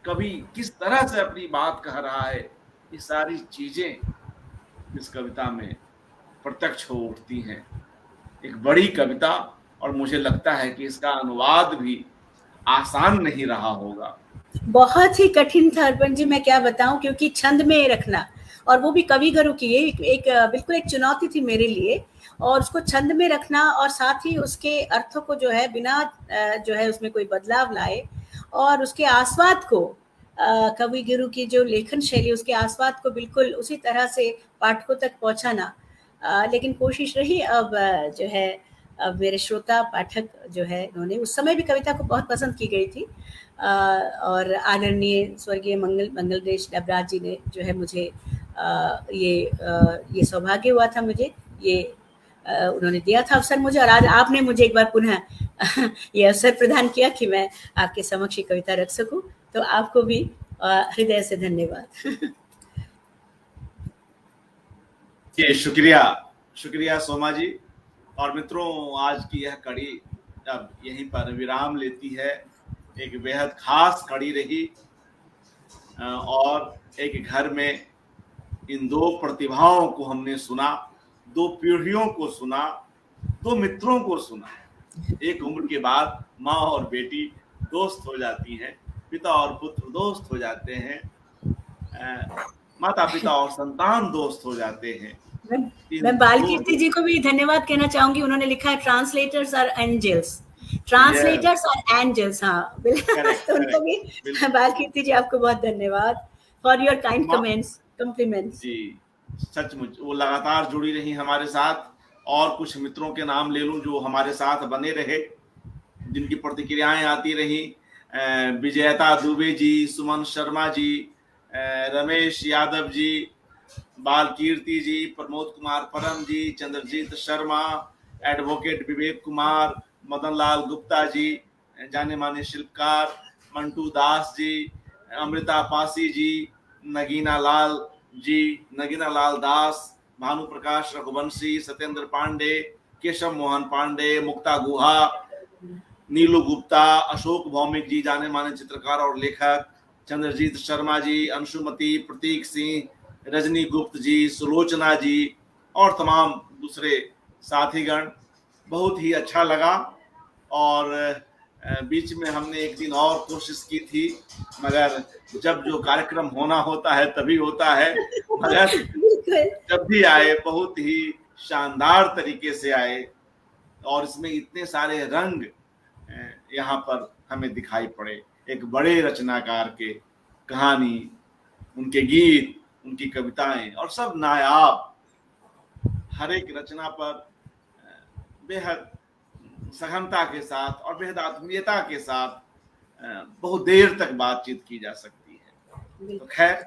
कवि किस तरह से अपनी बात कह रहा है, ये सारी चीजें इस कविता में प्रत्यक्ष हो उठती हैं। एक बड़ी कविता, और मुझे लगता है कि इसका अनुवाद भी आसान नहीं रहा होगा। बहुत ही कठिन था अर्पण जी, मैं क्या बताऊं, क्योंकि छंद में रखना, और वो भी कवि गुरु की एक बिल्कुल एक चुनौती थी मेरे लिए। और उसको छंद में रखना और साथ ही उसके अर्थों को जो है बिना जो है उसमें कोई बदलाव लाए, और उसके आस्वाद को कवि गुरु की जो लेखन शैली, उसके आस्वाद को बिल्कुल उसी तरह से पाठकों तक पहुंचाना। लेकिन कोशिश रही। अब जो है अब मेरे श्रोता पाठक जो है, उन्होंने उस समय भी कविता को बहुत पसंद की गई थी। और आदरणीय स्वर्गीय मंगल देश डबराज जी ने जो है मुझे ये सौभाग्य हुआ था, मुझे ये उन्होंने दिया था अवसर मुझे, और आज आपने मुझे एक बार पुनः ये अवसर प्रदान किया कि मैं आपके समक्ष ये कविता रख सकूं। तो आपको भी हृदय से धन्यवाद। ये शुक्रिया सोमा जी। और मित्रों, आज की यह कड़ी अब यहीं पर विराम लेती है। एक बेहद खास कड़ी रही, और एक घर में इन दो प्रतिभाओं को हमने सुना, दो पीढ़ियों को सुना, दो मित्रों को सुना। एक उम्र के बाद माँ और बेटी दोस्त हो जाती हैं, पिता और पुत्र दोस्त हो जाते हैं, माता पिता और संतान दोस्त हो जाते हैं। मैं बाल कीर्ति जी को भी धन्यवाद कहना चाहूंगी। उन्होंने लिखा है ट्रांसलेटर्स आर एंजल्स, ट्रांसलेटर्स और एंजल्स। हाँ बिल्कुल, तो उनको भी बिल्कुल। बाल कीर्ति जी आपको बहुत धन्यवाद फॉर योर काइंड मा- कमेंट्स, कॉम्प्लीमेंट्स। जी सचमुच वो लगातार जुड़ी रही हमारे साथ। और कुछ मित्रों के नाम ले लूं जो हमारे साथ बने रहे, जिनकी प्रतिक्रियाएं आती रही। विजयता दुबे जी, सुमन शर्मा जी, रमेश यादव जी, बाल कीर्ति जी, प्रमोद कुमार परम जी, चंद्रजीत शर्मा, एडवोकेट विवेक कुमार, मदन लाल गुप्ता जी, जाने माने शिल्पकार मंटू दास जी, अमृता पासी जी, नगीना लाल जी, नगीना लाल दास, भानु प्रकाश रघुवंशी, सत्येंद्र पांडे, केशव मोहन पांडे, मुक्ता गुहा, नीलू गुप्ता, अशोक भौमिक जी, जाने माने चित्रकार और लेखक, चंद्रजीत शर्मा जी, अंशुमति, प्रतीक सिंह, रजनी गुप्त जी, सुलोचना जी और तमाम दूसरे साथीगण। बहुत ही अच्छा लगा। और बीच में हमने एक दिन और कोशिश की थी, मगर जब जो कार्यक्रम होना होता है तभी होता है। मगर जब भी आए बहुत ही शानदार तरीके से आए और इसमें इतने सारे रंग यहाँ पर हमें दिखाई पड़े। एक बड़े रचनाकार के कहानी, उनके गीत, उनकी कविताएं और सब नायाब, हर एक रचना पर बेहद सघनता के साथ और बेहद आत्मीयता के साथ बहुत देर तक बातचीत की जा सकती है। तो खैर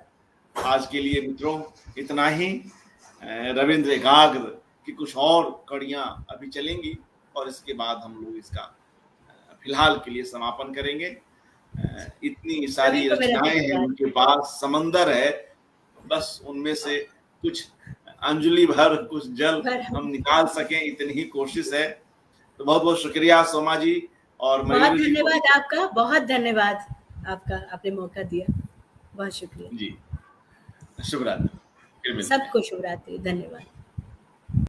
आज के लिए मित्रों इतना ही। रविंद्र एकाग्र की कुछ और कड़ियां अभी चलेंगी और इसके बाद हम लोग इसका फिलहाल के लिए समापन करेंगे। इतनी सारी रचनाएं हैं उनके पास, समंदर है, बस उनमें से कुछ अंजलि भर कुछ जल हम निकाल सकें, इतनी ही कोशिश है। तो बहुत बहुत शुक्रिया सोमा जी और बहुत धन्यवाद आपका, बहुत धन्यवाद आपका, आपने मौका दिया, बहुत शुक्रिया जी। शुभ रात्रि, सबको शुभ रात्रि, धन्यवाद।